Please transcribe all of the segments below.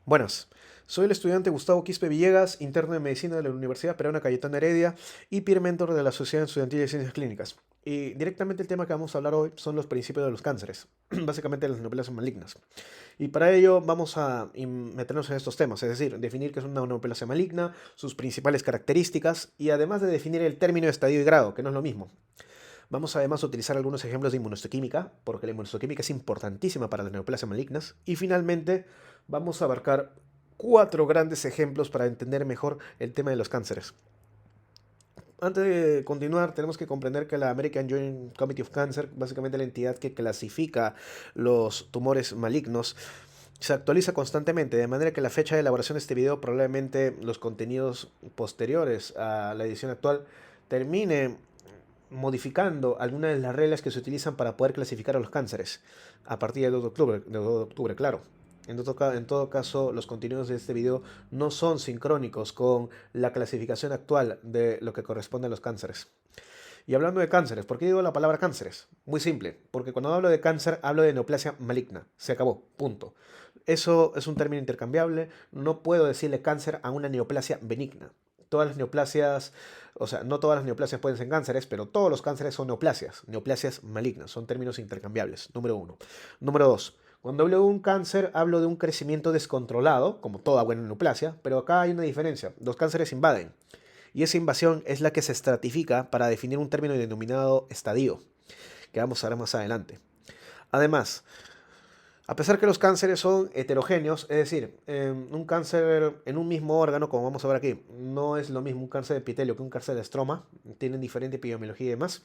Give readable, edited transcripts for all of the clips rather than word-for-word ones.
Buenas, soy el estudiante Gustavo Quispe Villegas, interno de Medicina de la Universidad Peruana Cayetana Heredia y peer mentor de la Sociedad Estudiantil de Ciencias Clínicas. Y directamente el tema que vamos a hablar hoy son los principios de los cánceres, básicamente las neoplasias malignas. Y para ello vamos a meternos en estos temas, es decir, definir qué es una neoplasia maligna, sus principales características y además de definir el término de estadio y grado, que no es lo mismo. Vamos además a utilizar algunos ejemplos de inmunohistoquímica, porque la inmunohistoquímica es importantísima para las neoplasias malignas. Y finalmente vamos a abarcar cuatro grandes ejemplos para entender mejor el tema de los cánceres. Antes de continuar, tenemos que comprender que la American Joint Committee of Cancer, básicamente la entidad que clasifica los tumores malignos, se actualiza constantemente, de manera que la fecha de elaboración de este video, probablemente los contenidos posteriores a la edición actual, termine modificando algunas de las reglas que se utilizan para poder clasificar a los cánceres a partir del 2 de octubre, claro. En todo caso, los contenidos de este video no son sincrónicos con la clasificación actual de lo que corresponde a los cánceres. Y hablando de cánceres, ¿por qué digo la palabra cánceres? Muy simple, porque cuando hablo de cáncer hablo de neoplasia maligna. Se acabó, punto. Eso es un término intercambiable. No puedo decirle cáncer a una neoplasia benigna. Todas las neoplasias, o sea, no todas las neoplasias pueden ser cánceres, pero todos los cánceres son neoplasias malignas, son términos intercambiables, número uno. Número dos, cuando hablo de un cáncer, hablo de un crecimiento descontrolado, como toda buena neoplasia, pero acá hay una diferencia, los cánceres invaden, y esa invasión es la que se estratifica para definir un término denominado estadio, que vamos a ver más adelante. Además, a pesar que los cánceres son heterogéneos, es decir, un cáncer en un mismo órgano, como vamos a ver aquí, no es lo mismo un cáncer de epitelio que un cáncer de estroma, tienen diferente epidemiología y demás.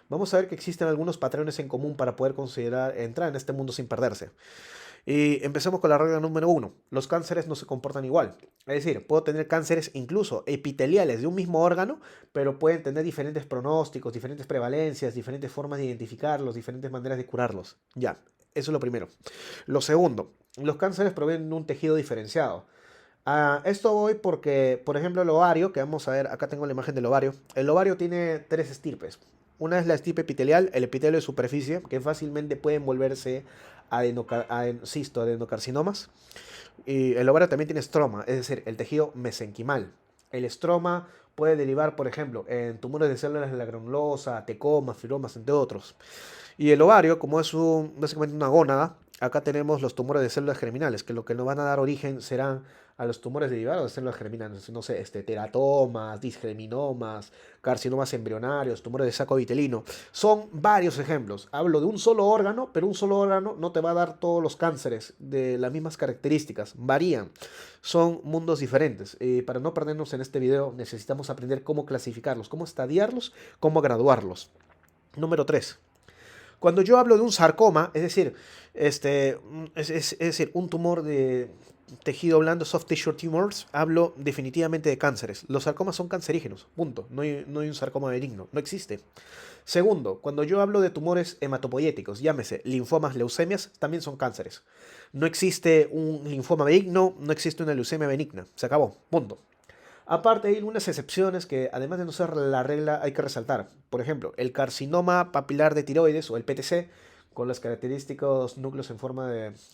Vamos a ver que existen algunos patrones en común para poder considerar entrar en este mundo sin perderse. Y empecemos con la regla número uno. Los cánceres no se comportan igual. Es decir, puedo tener cánceres incluso epiteliales de un mismo órgano, pero pueden tener diferentes pronósticos, diferentes prevalencias, diferentes formas de identificarlos, diferentes maneras de curarlos. Ya, eso es lo primero. Lo segundo, los cánceres provienen de un tejido diferenciado. A esto voy porque, por ejemplo, el ovario, que vamos a ver, acá tengo la imagen del ovario. El ovario tiene tres estirpes. Una es la estirpe epitelial, el epitelio de superficie, que fácilmente pueden volverse adenocarcinomas. Y el ovario también tiene estroma, es decir, el tejido mesenquimal. El estroma puede derivar, por ejemplo, en tumores de células de la granulosa, tecomas, fibromas, entre otros. Y el ovario, como es básicamente una gónada, acá tenemos los tumores de células germinales, que lo que nos van a dar origen serán a los tumores derivados de células germinales, no sé, teratomas, disgerminomas, carcinomas embrionarios, tumores de saco vitelino. Son varios ejemplos. Hablo de un solo órgano, pero un solo órgano no te va a dar todos los cánceres de las mismas características, varían. Son mundos diferentes. Para no perdernos en este video, necesitamos aprender cómo clasificarlos, cómo estadiarlos, cómo graduarlos. Número 3. Cuando yo hablo de un sarcoma, es decir, es decir, un tumor de tejido blando, soft tissue tumors, hablo definitivamente de cánceres. Los sarcomas son cancerígenos, punto. No hay un sarcoma benigno, no existe. Segundo, cuando yo hablo de tumores hematopoyéticos, llámese linfomas, leucemias, también son cánceres. No existe un linfoma benigno, no existe una leucemia benigna. Se acabó, punto. Aparte hay algunas excepciones que además de no ser la regla hay que resaltar. Por ejemplo, el carcinoma papilar de tiroides o el PTC con los característicos núcleos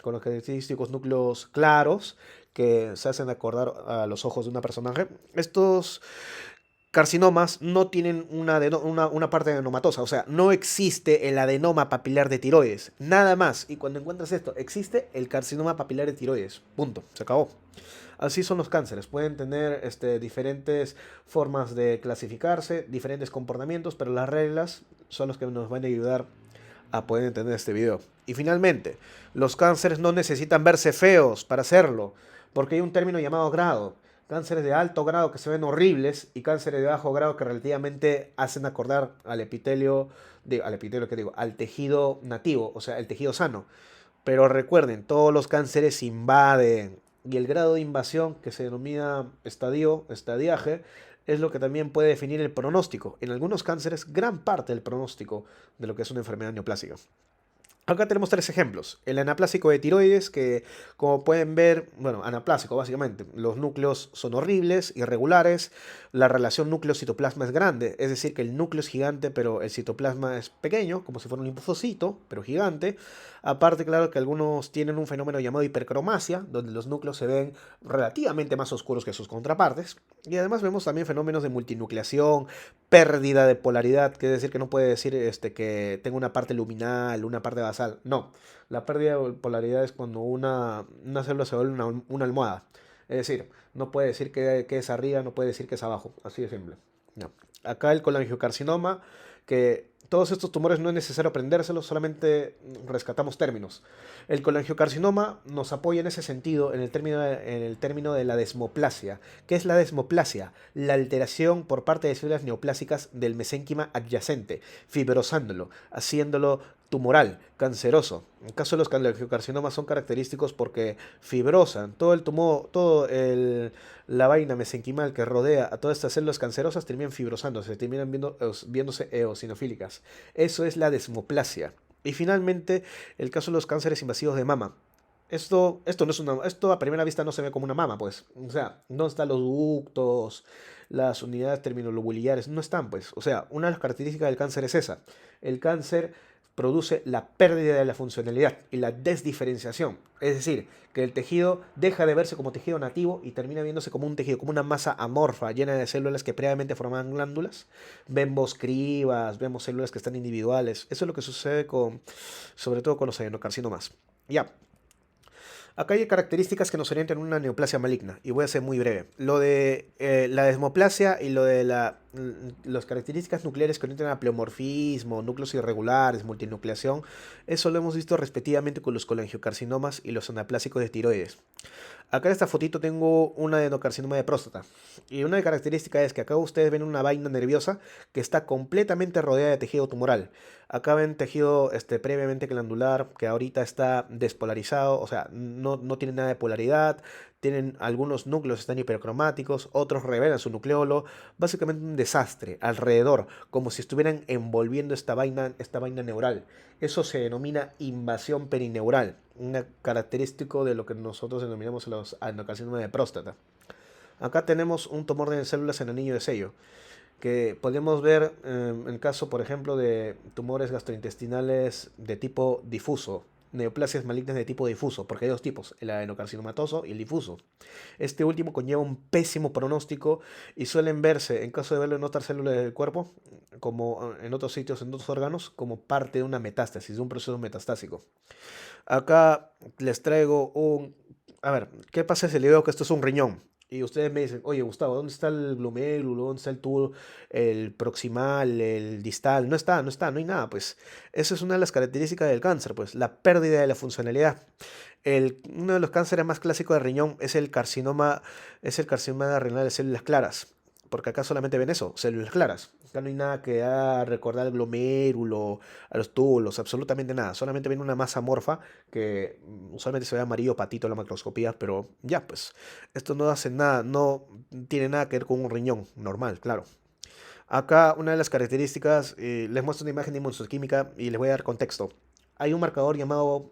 con los característicos núcleos claros que se hacen acordar a los ojos de una personaje. Estos carcinomas no tienen una parte adenomatosa, o sea, no existe el adenoma papilar de tiroides, nada más. Y cuando encuentras esto, existe el carcinoma papilar de tiroides, punto, se acabó. Así son los cánceres, pueden tener diferentes formas de clasificarse, diferentes comportamientos, pero las reglas son los que nos van a ayudar a poder entender este video. Y finalmente, los cánceres no necesitan verse feos para hacerlo, porque hay un término llamado grado. Cánceres de alto grado que se ven horribles y cánceres de bajo grado que relativamente hacen acordar al tejido nativo, o sea, el tejido sano. Pero recuerden, todos los cánceres invaden y el grado de invasión que se denomina estadiaje, es lo que también puede definir el pronóstico. En algunos cánceres, gran parte del pronóstico de lo que es una enfermedad neoplásica. Acá tenemos tres ejemplos. El anaplásico de tiroides, que como pueden ver, bueno, anaplásico básicamente, los núcleos son horribles, irregulares, la relación núcleo-citoplasma es grande, es decir, que el núcleo es gigante, pero el citoplasma es pequeño, como si fuera un linfocito, pero gigante. Aparte, claro que algunos tienen un fenómeno llamado hipercromasia, donde los núcleos se ven relativamente más oscuros que sus contrapartes. Y además vemos también fenómenos de multinucleación, pérdida de polaridad, que es decir, que no puede decir que tenga una parte luminal, una parte basal. No, la pérdida de polaridad es cuando una célula se vuelve una almohada. Es decir, no puede decir que es arriba, no puede decir que es abajo. Así de simple. No. Acá el colangiocarcinoma, que todos estos tumores no es necesario aprendérselos, solamente rescatamos términos. El colangiocarcinoma nos apoya en ese sentido en el término de la desmoplasia. ¿Qué es la desmoplasia? La alteración por parte de células neoplásicas del mesénquima adyacente, fibrosándolo, haciéndolo tumoral, canceroso. En el caso de los colangiocarcinomas son característicos porque fibrosan todo el tumor, la vaina mesenquimal que rodea a todas estas células cancerosas terminan fibrosándose, terminan viéndose eosinofílicas. Eso es la desmoplasia. Y finalmente, el caso de los cánceres invasivos de mama. Esto no es esto a primera vista no se ve como una mama, pues. O sea, no están los ductos, las unidades terminolobularias, no están, pues. O sea, una de las características del cáncer es esa. El cáncer produce la pérdida de la funcionalidad y la desdiferenciación. Es decir, que el tejido deja de verse como tejido nativo y termina viéndose como un tejido, como una masa amorfa llena de células que previamente formaban glándulas. Vemos cribas, vemos células que están individuales. Eso es lo que sucede sobre todo con los adenocarcinomas. Ya, acá hay características que nos orientan a una neoplasia maligna, y voy a ser muy breve. Lo de la desmoplasia y lo de las características nucleares que orientan a pleomorfismo, núcleos irregulares, multinucleación, eso lo hemos visto respectivamente con los colangiocarcinomas y los anaplásicos de tiroides. Acá en esta fotito tengo un adenocarcinoma de próstata. Y una característica es que acá ustedes ven una vaina nerviosa que está completamente rodeada de tejido tumoral. Acá ven tejido previamente glandular que ahorita está despolarizado, o sea, no tiene nada de polaridad. Tienen algunos núcleos están hipercromáticos, otros revelan su nucleolo. Básicamente un desastre alrededor, como si estuvieran envolviendo esta vaina neural. Eso se denomina invasión perineural, una característico de lo que nosotros denominamos los adenocarcinomas de próstata. Acá tenemos un tumor de células en anillo de sello, que podemos ver en el caso, por ejemplo, de tumores gastrointestinales de tipo difuso, neoplasias malignas de tipo difuso, porque hay dos tipos, el adenocarcinomatoso y el difuso. Este último conlleva un pésimo pronóstico y suelen verse, en caso de verlo en otras células del cuerpo, como en otros sitios, en otros órganos, como parte de una metástasis, de un proceso metastásico. Acá les traigo un... A ver, ¿qué pasa si le digo que esto es un riñón? Y ustedes me dicen, oye Gustavo, ¿dónde está el glomérulo? ¿Dónde está el tubo, el proximal, el distal? No hay nada, pues. Esa es una de las características del cáncer, pues, la pérdida de la funcionalidad. Uno de los cánceres más clásicos de riñón es el carcinoma renal de células claras. Porque acá solamente ven eso, células claras. Acá no hay nada que recordar al glomérulo, a los túbulos, absolutamente nada. Solamente ven una masa amorfa que usualmente se ve amarillo patito en la macroscopía, pero ya, pues, esto no hace nada, no tiene nada que ver con un riñón normal, claro. Acá una de las características, les muestro una imagen de inmunohistoquímica y les voy a dar contexto. Hay un marcador llamado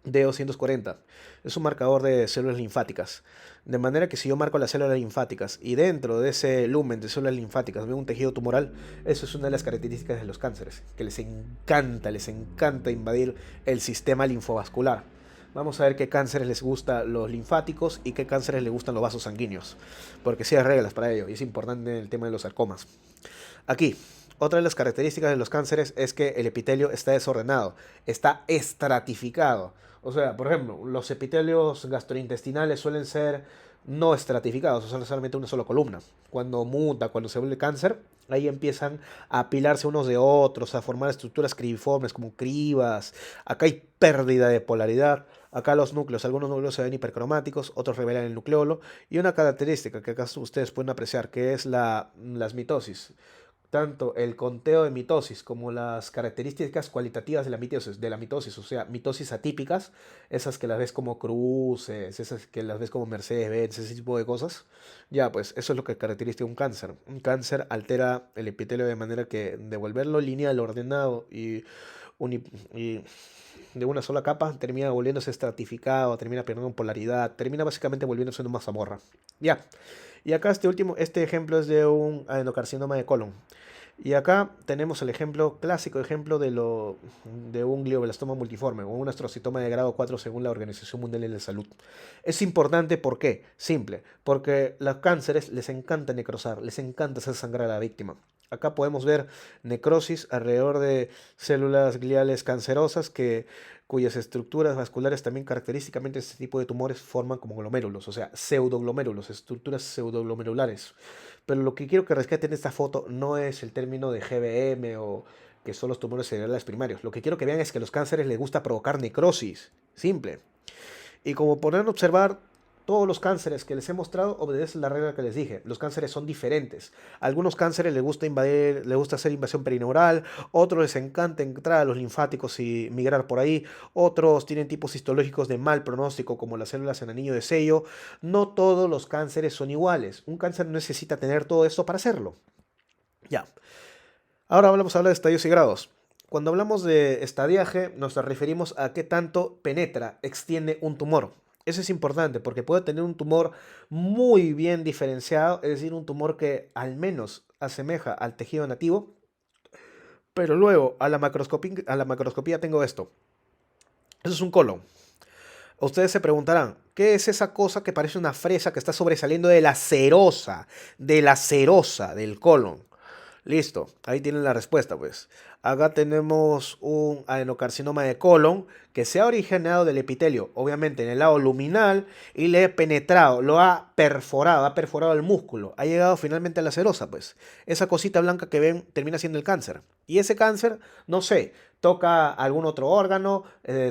D240. Es un marcador de células linfáticas. De manera que si yo marco las células linfáticas y dentro de ese lumen de células linfáticas veo un tejido tumoral, eso es una de las características de los cánceres, que les encanta invadir el sistema linfovascular. Vamos a ver qué cánceres les gustan los linfáticos y qué cánceres les gustan los vasos sanguíneos, porque sí hay reglas para ello y es importante el tema de los sarcomas. Aquí, otra de las características de los cánceres es que el epitelio está desordenado, está estratificado. O sea, por ejemplo, los epitelios gastrointestinales suelen ser no estratificados, o sea, solamente una sola columna. Cuando muta, cuando se vuelve cáncer, ahí empiezan a apilarse unos de otros, a formar estructuras cribiformes como cribas. Acá hay pérdida de polaridad. Acá los núcleos, algunos núcleos se ven hipercromáticos, otros revelan el nucleolo. Y una característica que acá ustedes pueden apreciar, que es las mitosis. Tanto el conteo de mitosis como las características cualitativas de la mitosis, o sea, mitosis atípicas, esas que las ves como cruces, esas que las ves como Mercedes-Benz, ese tipo de cosas, ya, pues eso es lo que caracteriza un cáncer. Un cáncer altera el epitelio de manera que devolverlo lineal, ordenado y de una sola capa termina volviéndose estratificado, termina perdiendo polaridad, termina básicamente volviéndose una mazamorra. Ya. Y acá este ejemplo es de un adenocarcinoma de colon. Y acá tenemos el ejemplo, clásico ejemplo de un glioblastoma multiforme o un astrocitoma de grado 4 según la Organización Mundial de la Salud. Es importante, ¿por qué? Simple, porque los cánceres les encanta necrosar, les encanta hacer sangrar a la víctima. Acá podemos ver necrosis alrededor de células gliales cancerosas cuyas estructuras vasculares también característicamente este tipo de tumores forman como glomérulos, o sea, pseudoglomérulos, estructuras pseudoglomerulares. Pero lo que quiero que rescaten en esta foto no es el término de GBM o que son los tumores cerebrales primarios. Lo que quiero que vean es que a los cánceres les gusta provocar necrosis. Simple. Y como podrán observar, todos los cánceres que les he mostrado obedecen la regla que les dije. Los cánceres son diferentes. A algunos cánceres les gusta invadir, les gusta hacer invasión perineural, otros les encanta entrar a los linfáticos y migrar por ahí, otros tienen tipos histológicos de mal pronóstico como las células en anillo de sello. No todos los cánceres son iguales. Un cáncer no necesita tener todo esto para hacerlo. Ya. Ahora vamos a hablar de estadios y grados. Cuando hablamos de estadiaje, nos referimos a qué tanto penetra, extiende un tumor. Eso es importante porque puede tener un tumor muy bien diferenciado, es decir, un tumor que al menos asemeja al tejido nativo, pero luego a la macroscopía tengo esto. Eso es un colon. Ustedes se preguntarán, ¿qué es esa cosa que parece una fresa que está sobresaliendo de la serosa del colon? Listo, ahí tienen la respuesta, pues. Acá tenemos un adenocarcinoma de colon que se ha originado del epitelio, obviamente en el lado luminal, y le ha penetrado, lo ha perforado el músculo, ha llegado finalmente a la serosa, pues. Esa cosita blanca que ven termina siendo el cáncer. Y ese cáncer, no sé, toca algún otro órgano,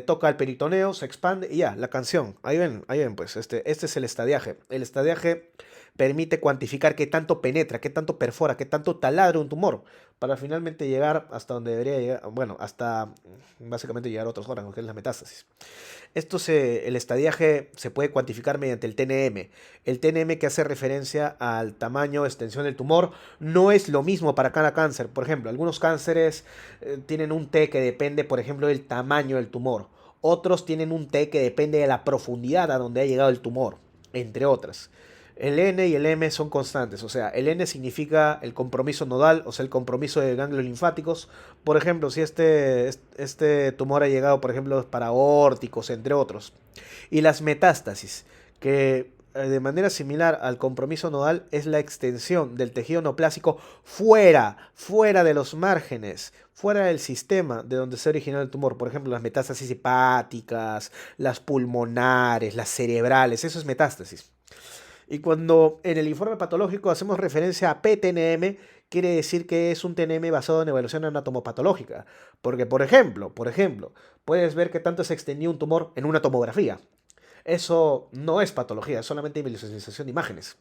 toca el peritoneo, se expande y ya, la canción. Ahí ven, pues, este es el estadiaje. El estadiaje permite cuantificar qué tanto penetra, qué tanto perfora, qué tanto taladra un tumor, para finalmente llegar hasta donde debería llegar, bueno, hasta básicamente llegar a otros órganos, que es la metástasis. El estadiaje se puede cuantificar mediante el TNM. El TNM que hace referencia al tamaño, extensión del tumor, no es lo mismo para cada cáncer. Por ejemplo, algunos cánceres tienen un T que depende, por ejemplo, del tamaño del tumor. Otros tienen un T que depende de la profundidad a donde ha llegado el tumor, entre otras. El N y el M son constantes, o sea, el N significa el compromiso nodal, o sea, el compromiso de ganglios linfáticos. Por ejemplo, si este tumor ha llegado, por ejemplo, para aórticos, entre otros. Y las metástasis, que de manera similar al compromiso nodal es la extensión del tejido neoplásico fuera de los márgenes, fuera del sistema de donde se originó el tumor. Por ejemplo, las metástasis hepáticas, las pulmonares, las cerebrales, eso es metástasis. Y cuando en el informe patológico hacemos referencia a PTNM, quiere decir que es un TNM basado en evaluación anatomopatológica. Porque, por ejemplo, puedes ver que tanto se extendió un tumor en una tomografía. Eso no es patología, es solamente visualización de imágenes.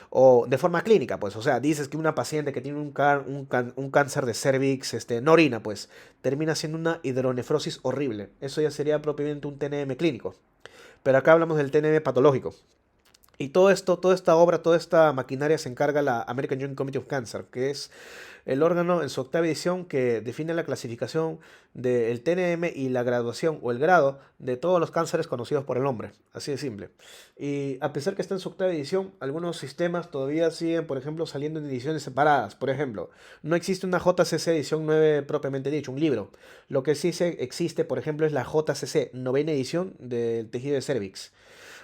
O de forma clínica, pues, o sea, dices que una paciente que tiene un cáncer de cervix, no orina, pues, termina siendo una hidronefrosis horrible. Eso ya sería propiamente un TNM clínico. Pero acá hablamos del TNM patológico. Y todo esto, toda esta obra, toda esta maquinaria se encarga la American Joint Committee of Cancer, que es el órgano en su octava edición que define la clasificación del TNM y la graduación o el grado de todos los cánceres conocidos por el hombre. Así de simple. Y a pesar que está en su octava edición, algunos sistemas todavía siguen, por ejemplo, saliendo en ediciones separadas. Por ejemplo, no existe una JCC edición 9 propiamente dicho, un libro. Lo que sí existe, por ejemplo, es la JCC, novena edición del tejido de cervix,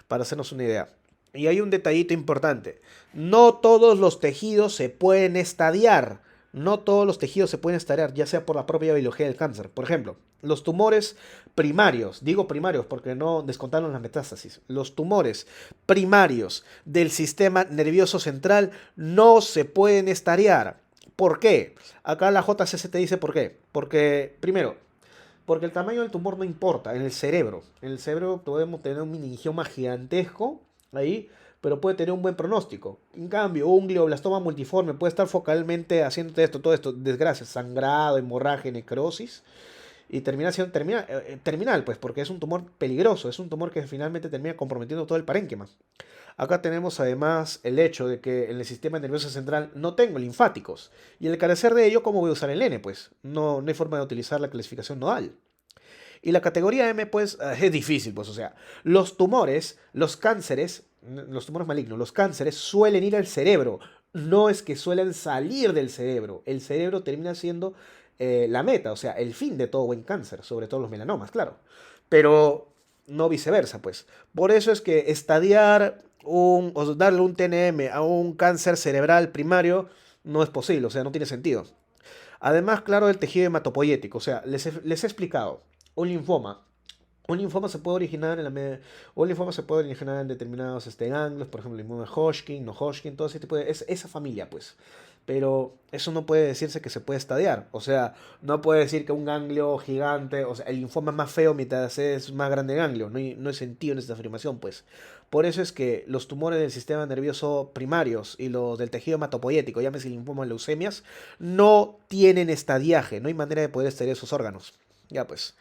para hacernos una idea. Y hay un detallito importante. No todos los tejidos se pueden estadiar. No todos los tejidos se pueden estadiar, ya sea por la propia biología del cáncer. Por ejemplo, los tumores primarios, digo primarios porque no descontaron las metástasis. Los tumores primarios del sistema nervioso central no se pueden estadiar. ¿Por qué? Acá la JCC te dice por qué. Porque, primero, porque el tamaño del tumor no importa, en el cerebro. En el cerebro podemos tener un meningioma gigantesco ahí, pero puede tener un buen pronóstico. En cambio, un glioblastoma multiforme puede estar focalmente haciendo esto, todo esto, desgracia, sangrado, hemorragia, necrosis, y termina siendo terminal, pues, porque es un tumor peligroso, es un tumor que finalmente termina comprometiendo todo el parénquima. Acá tenemos además el hecho de que en el sistema nervioso central no tengo linfáticos, y al carecer de ello, ¿cómo voy a usar el N? Pues no hay forma de utilizar la clasificación nodal. Y la categoría M, pues, es difícil, pues, o sea, los tumores, los cánceres, los tumores malignos, los cánceres suelen ir al cerebro, no es que suelen salir del cerebro. El cerebro termina siendo la meta, o sea, el fin de todo buen cáncer, sobre todo los melanomas, claro. Pero no viceversa, pues. Por eso es que estadiar o darle un TNM a un cáncer cerebral primario no es posible, o sea, no tiene sentido. Además, claro, del tejido hematopoyético, o sea, les he explicado, un linfoma. Un linfoma se puede originar un linfoma se puede originar en determinados ganglios, por ejemplo, el linfoma de Hodgkin, no Hodgkin, todo ese tipo de esa familia, pues. Pero eso no puede decirse que se puede estadiar. O sea, no puede decir que un ganglio gigante, o sea, el linfoma es más feo mientras es más grande el ganglio. No hay sentido en esta afirmación, pues. Por eso es que los tumores del sistema nervioso primarios y los del tejido hematopoyético, llámese linfomas, leucemias, no tienen estadiaje. No hay manera de poder estadiar esos órganos. Ya pues.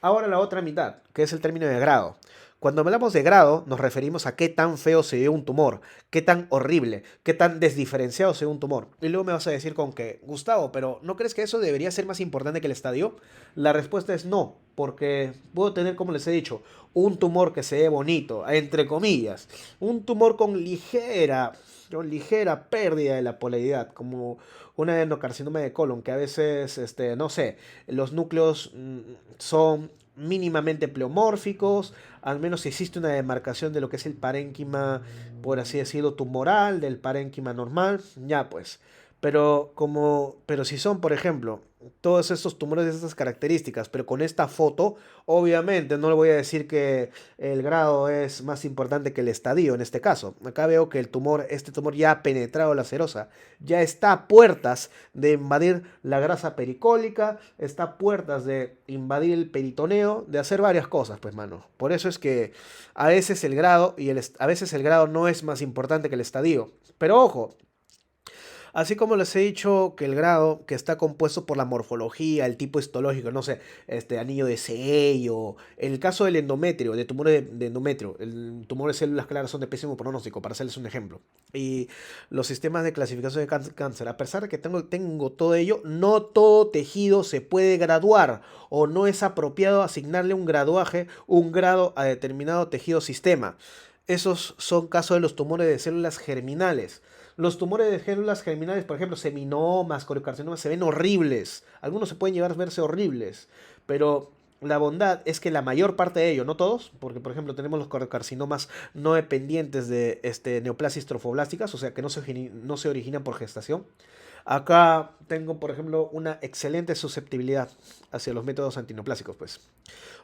Ahora la otra mitad, que es el término de grado. Cuando hablamos de grado, nos referimos a qué tan feo se ve un tumor, qué tan horrible, qué tan desdiferenciado se ve un tumor. Y luego me vas a decir con que, Gustavo, pero ¿no crees que eso debería ser más importante que el estadio? La respuesta es no, porque puedo tener, como les he dicho, un tumor que se ve bonito, entre comillas, un tumor con ligera pérdida de la polaridad, como un adenocarcinoma de colon, que a veces, no sé, los núcleos son mínimamente pleomórficos, al menos existe una demarcación de lo que es el parénquima, por así decirlo, tumoral, del parénquima normal, ya pues. Pero si son, por ejemplo, todos estos tumores de estas características, pero con esta foto, obviamente no le voy a decir que el grado es más importante que el estadio en este caso. Acá veo que este tumor ya ha penetrado la serosa, ya está a puertas de invadir la grasa pericólica, está a puertas de invadir el peritoneo, de hacer varias cosas, pues mano. Por eso es que a veces el grado a veces el grado no es más importante que el estadio. Pero ojo, así como les he dicho que el grado, que está compuesto por la morfología, el tipo histológico, no sé, anillo de sello, el caso del endometrio, de tumores de endometrio, el tumor de células claras son de pésimo pronóstico, para hacerles un ejemplo. Y los sistemas de clasificación de cáncer, a pesar de que tengo todo ello, no todo tejido se puede graduar o no es apropiado asignarle un graduaje, un grado a determinado tejido sistema. Esos son casos de los tumores de células germinales. Los tumores de células germinales, por ejemplo, seminomas, coriocarcinomas, se ven horribles. Algunos se pueden llevar a verse horribles. Pero la bondad es que la mayor parte de ellos, no todos, porque por ejemplo tenemos los coriocarcinomas no dependientes de neoplasias trofoblásticas, o sea que no se originan por gestación. Acá tengo, por ejemplo, una excelente susceptibilidad hacia los métodos antineoplásicos, pues.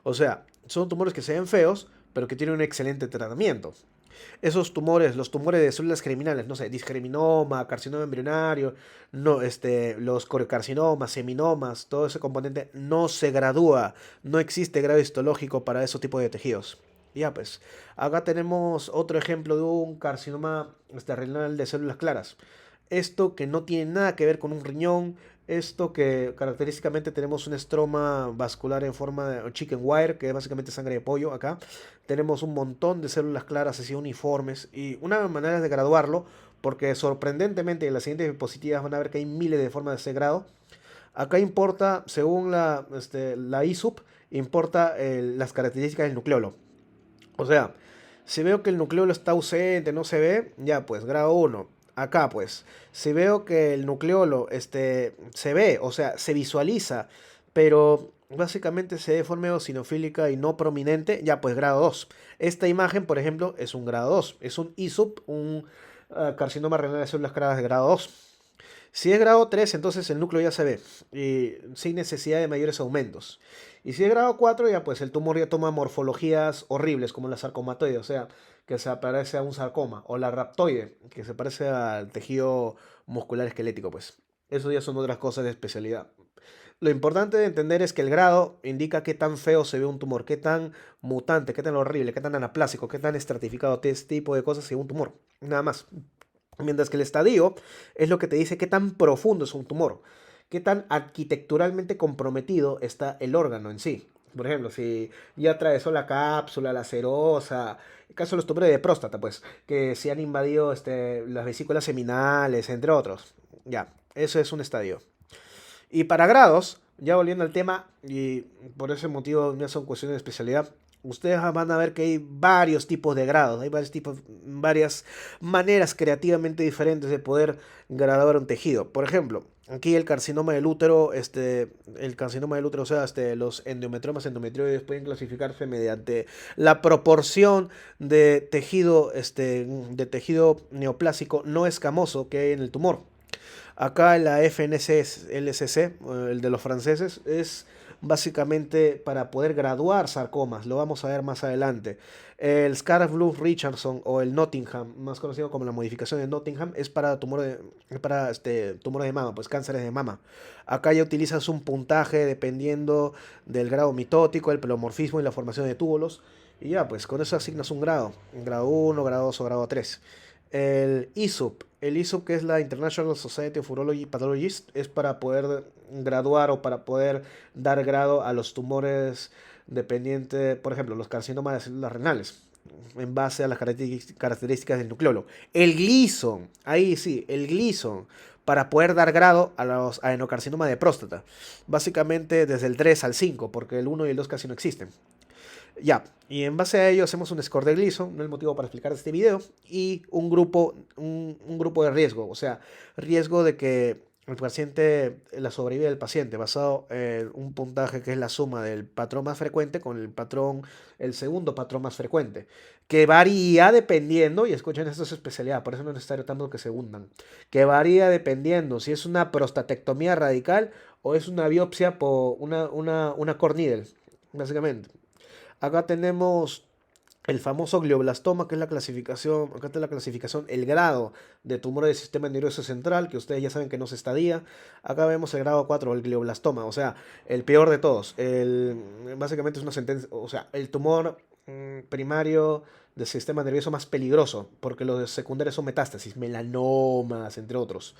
O sea, son tumores que se ven feos, pero que tienen un excelente tratamiento. Esos tumores, los tumores de células germinales, no sé, disgerminoma, carcinoma embrionario, no, los coriocarcinomas, seminomas, todo ese componente no se gradúa, no existe grado histológico para ese tipo de tejidos. Ya pues, acá tenemos otro ejemplo de un carcinoma renal de células claras. Esto que no tiene nada que ver con un riñón, esto que característicamente tenemos un estroma vascular en forma de chicken wire, que es básicamente sangre de pollo acá. Tenemos un montón de células claras así uniformes y una manera de graduarlo, porque sorprendentemente en las siguientes diapositivas van a ver que hay miles de formas de ese grado. Acá importa, según la ISUP, importa las características del nucleolo. O sea, si veo que el nucleolo está ausente, no se ve, ya pues, grado uno. Acá pues, si veo que el nucleolo se ve, o sea, se visualiza, pero básicamente se ve de forma eosinofílica y no prominente, ya pues grado 2. Esta imagen, por ejemplo, es un grado 2, es un ISUP, un carcinoma renal de células claras de grado 2. Si es grado 3, entonces el núcleo ya se ve, y sin necesidad de mayores aumentos. Y si es grado 4, ya pues el tumor ya toma morfologías horribles, como la sarcomatoide, o sea, que se parece a un sarcoma, o la raptoide, que se parece al tejido muscular esquelético, pues. Eso ya son otras cosas de especialidad. Lo importante de entender es que el grado indica qué tan feo se ve un tumor, qué tan mutante, qué tan horrible, qué tan anaplásico, qué tan estratificado, este tipo de cosas se ve un tumor. Nada más. Mientras que el estadio es lo que te dice qué tan profundo es un tumor, qué tan arquitecturalmente comprometido está el órgano en sí. Por ejemplo, si ya atravesó la cápsula, la serosa, el caso de los tumores de próstata, pues, que si han invadido las vesículas seminales, entre otros. Ya, eso es un estadio. Y para grados, ya volviendo al tema, y por ese motivo ya son cuestiones de especialidad, ustedes van a ver que hay varios tipos de grados, hay varios tipos, varias maneras creativamente diferentes de poder graduar un tejido. Por ejemplo, aquí el carcinoma del útero, o sea, los endometriomas endometrioides pueden clasificarse mediante la proporción de tejido neoplásico no escamoso que hay en el tumor. Acá la FNCLCC, el de los franceses, es básicamente para poder graduar sarcomas, lo vamos a ver más adelante. El Scarborough-Richardson o el Nottingham, más conocido como la modificación de Nottingham, es para tumores de mama, pues cánceres de mama. Acá ya utilizas un puntaje dependiendo del grado mitótico, el pleomorfismo y la formación de túbulos. Y ya, pues con eso asignas un grado 1, grado 2 o grado 3. El ISUP, que es la International Society of Urology Pathologists, es para poder graduar o para poder dar grado a los tumores dependientes, por ejemplo, los carcinomas de células renales, en base a las características del nucleolo. El Gleason, ahí sí, el Gleason, para poder dar grado a los adenocarcinomas de próstata, básicamente desde el 3 al 5, porque el 1 y el 2 casi no existen. Ya, y en base a ello hacemos un score de Gleason, no es el motivo para explicar este video, y un grupo de riesgo, o sea, riesgo de que el paciente, la sobrevida del paciente, basado en un puntaje que es la suma del patrón más frecuente con el segundo patrón más frecuente, que varía dependiendo, y escuchen, esto es especialidad, por eso no es necesario tanto que se hundan, que varía dependiendo si es una prostatectomía radical o es una biopsia por una core needle, básicamente. Acá tenemos el famoso glioblastoma, que es la clasificación, acá está la clasificación, el grado de tumor del sistema nervioso central, que ustedes ya saben que no se estadia. Acá vemos el grado 4, el glioblastoma, o sea, el peor de todos. Básicamente es una sentencia, o sea, el tumor primario del sistema nervioso más peligroso, porque los secundarios son metástasis, melanomas, entre otros.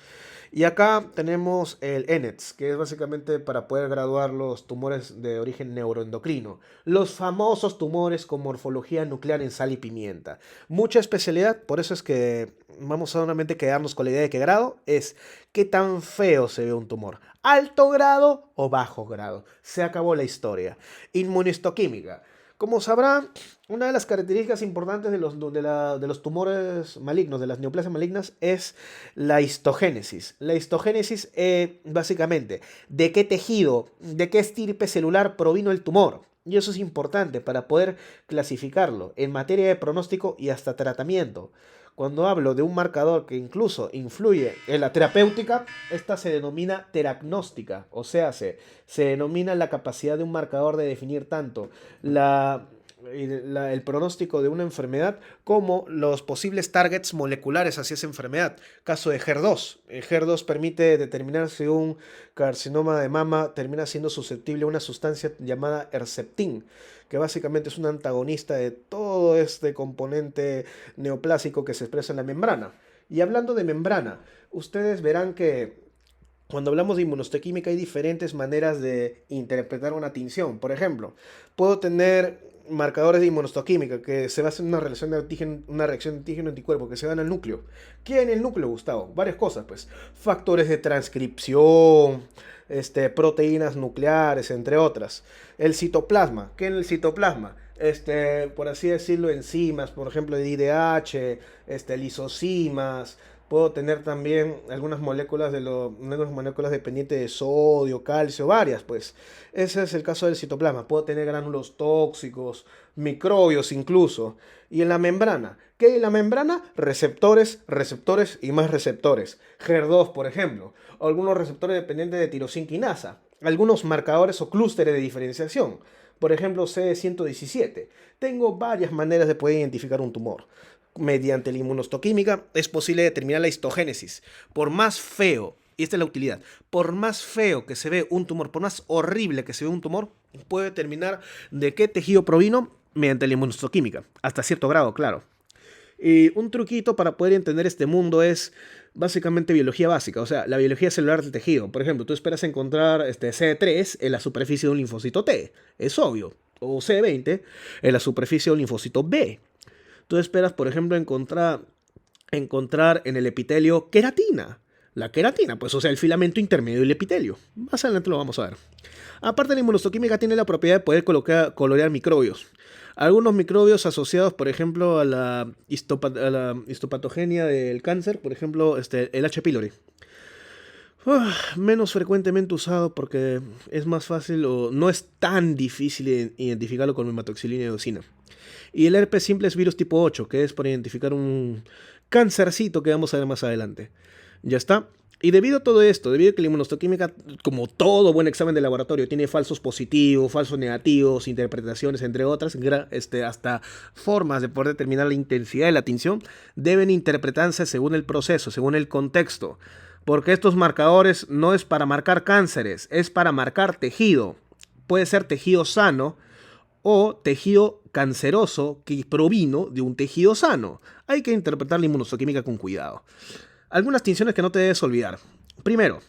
Y acá tenemos el ENETS, que es básicamente para poder graduar los tumores de origen neuroendocrino. Los famosos tumores con morfología nuclear en sal y pimienta. Mucha especialidad, por eso es que vamos a solamente quedarnos con la idea de qué grado es qué tan feo se ve un tumor. ¿Alto grado o bajo grado? Se acabó la historia. Inmunistoquímica. Como sabrán, una de las características importantes de los tumores malignos, de las neoplasias malignas, es la histogénesis. La histogénesis es básicamente de qué tejido, de qué estirpe celular provino el tumor. Y eso es importante para poder clasificarlo en materia de pronóstico y hasta tratamiento. Cuando hablo de un marcador que incluso influye en la terapéutica, esta se denomina teragnóstica, o sea, se denomina la capacidad de un marcador de definir tanto el pronóstico de una enfermedad como los posibles targets moleculares hacia esa enfermedad. Caso de HER2. El HER2 permite determinar si un carcinoma de mama termina siendo susceptible a una sustancia llamada Herceptin, que básicamente es un antagonista de todo este componente neoplásico que se expresa en la membrana. Y hablando de membrana, ustedes verán que cuando hablamos de inmunohistoquímica hay diferentes maneras de interpretar una tinción. Por ejemplo, puedo tener marcadores de inmunohistoquímica que se basan en una relación de antígeno, una reacción de antígeno-anticuerpo que se dan al núcleo. ¿Qué hay en el núcleo, Gustavo? Varias cosas, pues. Factores de transcripción, proteínas nucleares, entre otras. El citoplasma. ¿Qué en el citoplasma? Por así decirlo, enzimas, por ejemplo, de IDH, lisosimas. Puedo tener también algunas moléculas dependientes de sodio, calcio, varias, pues. Ese es el caso del citoplasma. Puedo tener gránulos tóxicos, microbios incluso. Y en la membrana, ¿qué hay en la membrana? Receptores, receptores y más receptores. HER2, por ejemplo. O algunos receptores dependientes de tirosina quinasa. Algunos marcadores o clústeres de diferenciación. Por ejemplo, CD117. Tengo varias maneras de poder identificar un tumor. Mediante la inmunohistoquímica es posible determinar la histogénesis. Por más feo, y esta es la utilidad, por más feo que se ve un tumor, por más horrible que se ve un tumor, puede determinar de qué tejido provino mediante la inmunohistoquímica. Hasta cierto grado, claro. Y un truquito para poder entender este mundo es básicamente biología básica, o sea, la biología celular del tejido. Por ejemplo, tú esperas encontrar CD3 en la superficie de un linfocito T, es obvio, o CD20 en la superficie de un linfocito B. Tú esperas, por ejemplo, encontrar en el epitelio queratina. La queratina, pues, o sea, el filamento intermedio del epitelio. Más adelante lo vamos a ver. Aparte, la inmunohistoquímica tiene la propiedad de poder colorear microbios. Algunos microbios asociados, por ejemplo, a la histopatogenia del cáncer, por ejemplo, el H. pylori. Menos frecuentemente usado porque es más fácil o no es tan difícil identificarlo con hematoxilina y eosina. Y el herpes simple es virus tipo 8, que es para identificar un cáncercito que vamos a ver más adelante. Ya está. Y debido a todo esto, debido a que la inmunohistoquímica, como todo buen examen de laboratorio, tiene falsos positivos, falsos negativos, interpretaciones, entre otras, hasta formas de poder determinar la intensidad de la tinción, deben interpretarse según el proceso, según el contexto. Porque estos marcadores no es para marcar cánceres, es para marcar tejido. Puede ser tejido sano o tejido canceroso que provino de un tejido sano. Hay que interpretar la inmunohistoquímica con cuidado. Algunas tinciones que no te debes olvidar. Primero,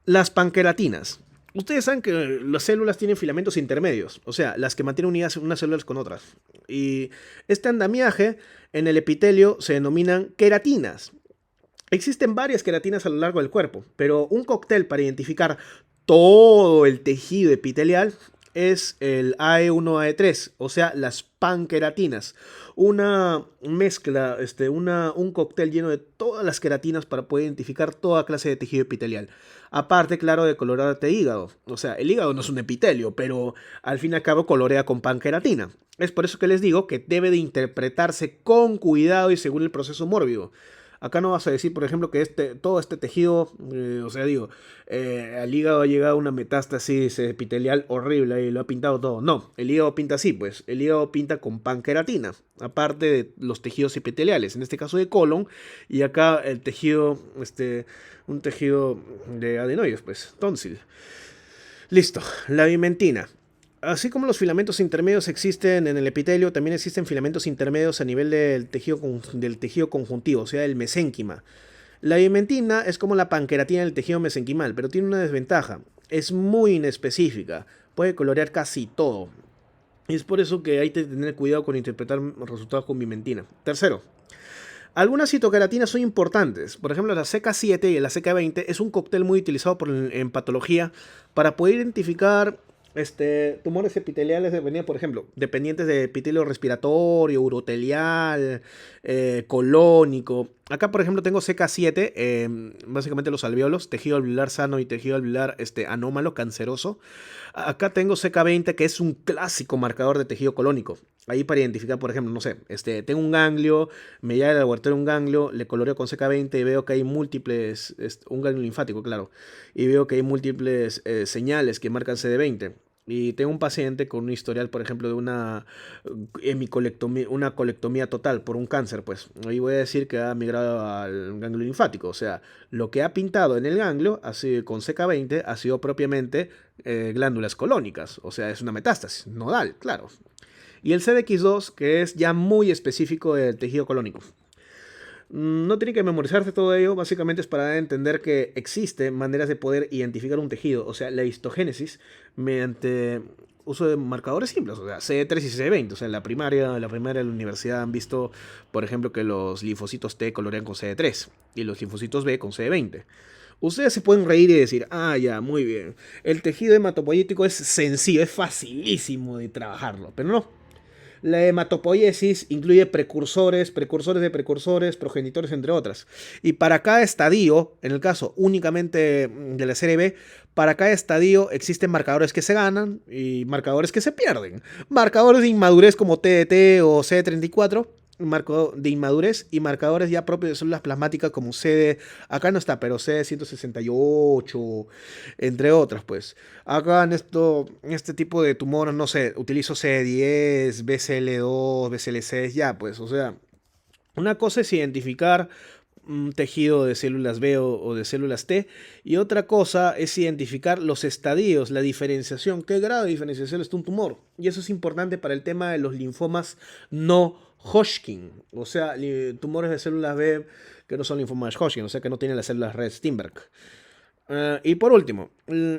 las panqueratinas. Ustedes saben que las células tienen filamentos intermedios, o sea, las que mantienen unidas unas células con otras. Y este andamiaje en el epitelio se denominan queratinas. Existen varias queratinas a lo largo del cuerpo, pero un cóctel para identificar todo el tejido epitelial es el AE1-AE3, o sea, las panqueratinas. Una mezcla, un cóctel lleno de todas las queratinas para poder identificar toda clase de tejido epitelial. Aparte, claro, de colorarte hígado. O sea, el hígado no es un epitelio, pero al fin y al cabo colorea con panqueratina. Es por eso que les digo que debe de interpretarse con cuidado y según el proceso mórbido. Acá no vas a decir, por ejemplo, que todo este tejido, al hígado ha llegado una metástasis epitelial horrible y lo ha pintado todo. No, el hígado pinta así, pues. El hígado pinta con panqueratina, aparte de los tejidos epiteliales, en este caso de colon, y acá el tejido, un tejido de adenoides, pues, tonsil. Listo, la vimentina. Así como los filamentos intermedios existen en el epitelio, también existen filamentos intermedios a nivel del tejido conjuntivo, o sea, el mesénquima. La vimentina es como la panqueratina del tejido mesenquimal, pero tiene una desventaja. Es muy inespecífica, puede colorear casi todo. Y es por eso que hay que tener cuidado con interpretar resultados con vimentina. Tercero, algunas citoqueratinas son importantes. Por ejemplo, la CK7 y la CK20 es un cóctel muy utilizado en patología para poder identificar tumores epiteliales por ejemplo, dependientes de epitelio respiratorio, urotelial, colónico. Acá, por ejemplo, tengo CK7, básicamente los alveolos, tejido alveolar sano y tejido alveolar anómalo, canceroso. Acá tengo CK20, que es un clásico marcador de tejido colónico. Ahí para identificar, por ejemplo, no sé, tengo un ganglio, me llega el laboratorio un ganglio, le coloreo con CK20 y veo que hay múltiples, un ganglio linfático, claro, y veo que hay múltiples señales que marcan CD20. Y tengo un paciente con un historial, por ejemplo, de una colectomía total por un cáncer, pues ahí voy a decir que ha migrado al ganglio linfático. O sea, lo que ha pintado en el ganglio con CK20 ha sido propiamente glándulas colónicas. O sea, es una metástasis nodal, claro. Y el CDX2, que es ya muy específico del tejido colónico. No tiene que memorizarse todo ello, básicamente es para entender que existen maneras de poder identificar un tejido, o sea, la histogénesis, mediante uso de marcadores simples, o sea, CD3 y CD20. O sea, en la primaria de la universidad han visto, por ejemplo, que los linfocitos T colorean con CD3 y los linfocitos B con CD20. Ustedes se pueden reír y decir, ah, ya, muy bien. El tejido hematopoyético es sencillo, es facilísimo de trabajarlo, pero no. La hematopoiesis incluye precursores, precursores de precursores, progenitores, entre otras. Y para cada estadio, en el caso únicamente de la serie B, para cada estadio existen marcadores que se ganan y marcadores que se pierden. Marcadores de inmadurez como TDT o CD34, marco de inmadurez, y marcadores ya propios de células plasmáticas como acá no está, pero CD168, entre otras, pues. Acá en este tipo de tumores, no sé, utilizo CD10, BCL2, BCL6, ya, pues, o sea, una cosa es identificar un tejido de células B o de células T, y otra cosa es identificar los estadios, la diferenciación, qué grado de diferenciación está un tumor. Y eso es importante para el tema de los linfomas no Hodgkin, o sea, tumores de células B que no son linfomas Hodgkin, o sea, que no tienen las células red Steinberg. Y por último,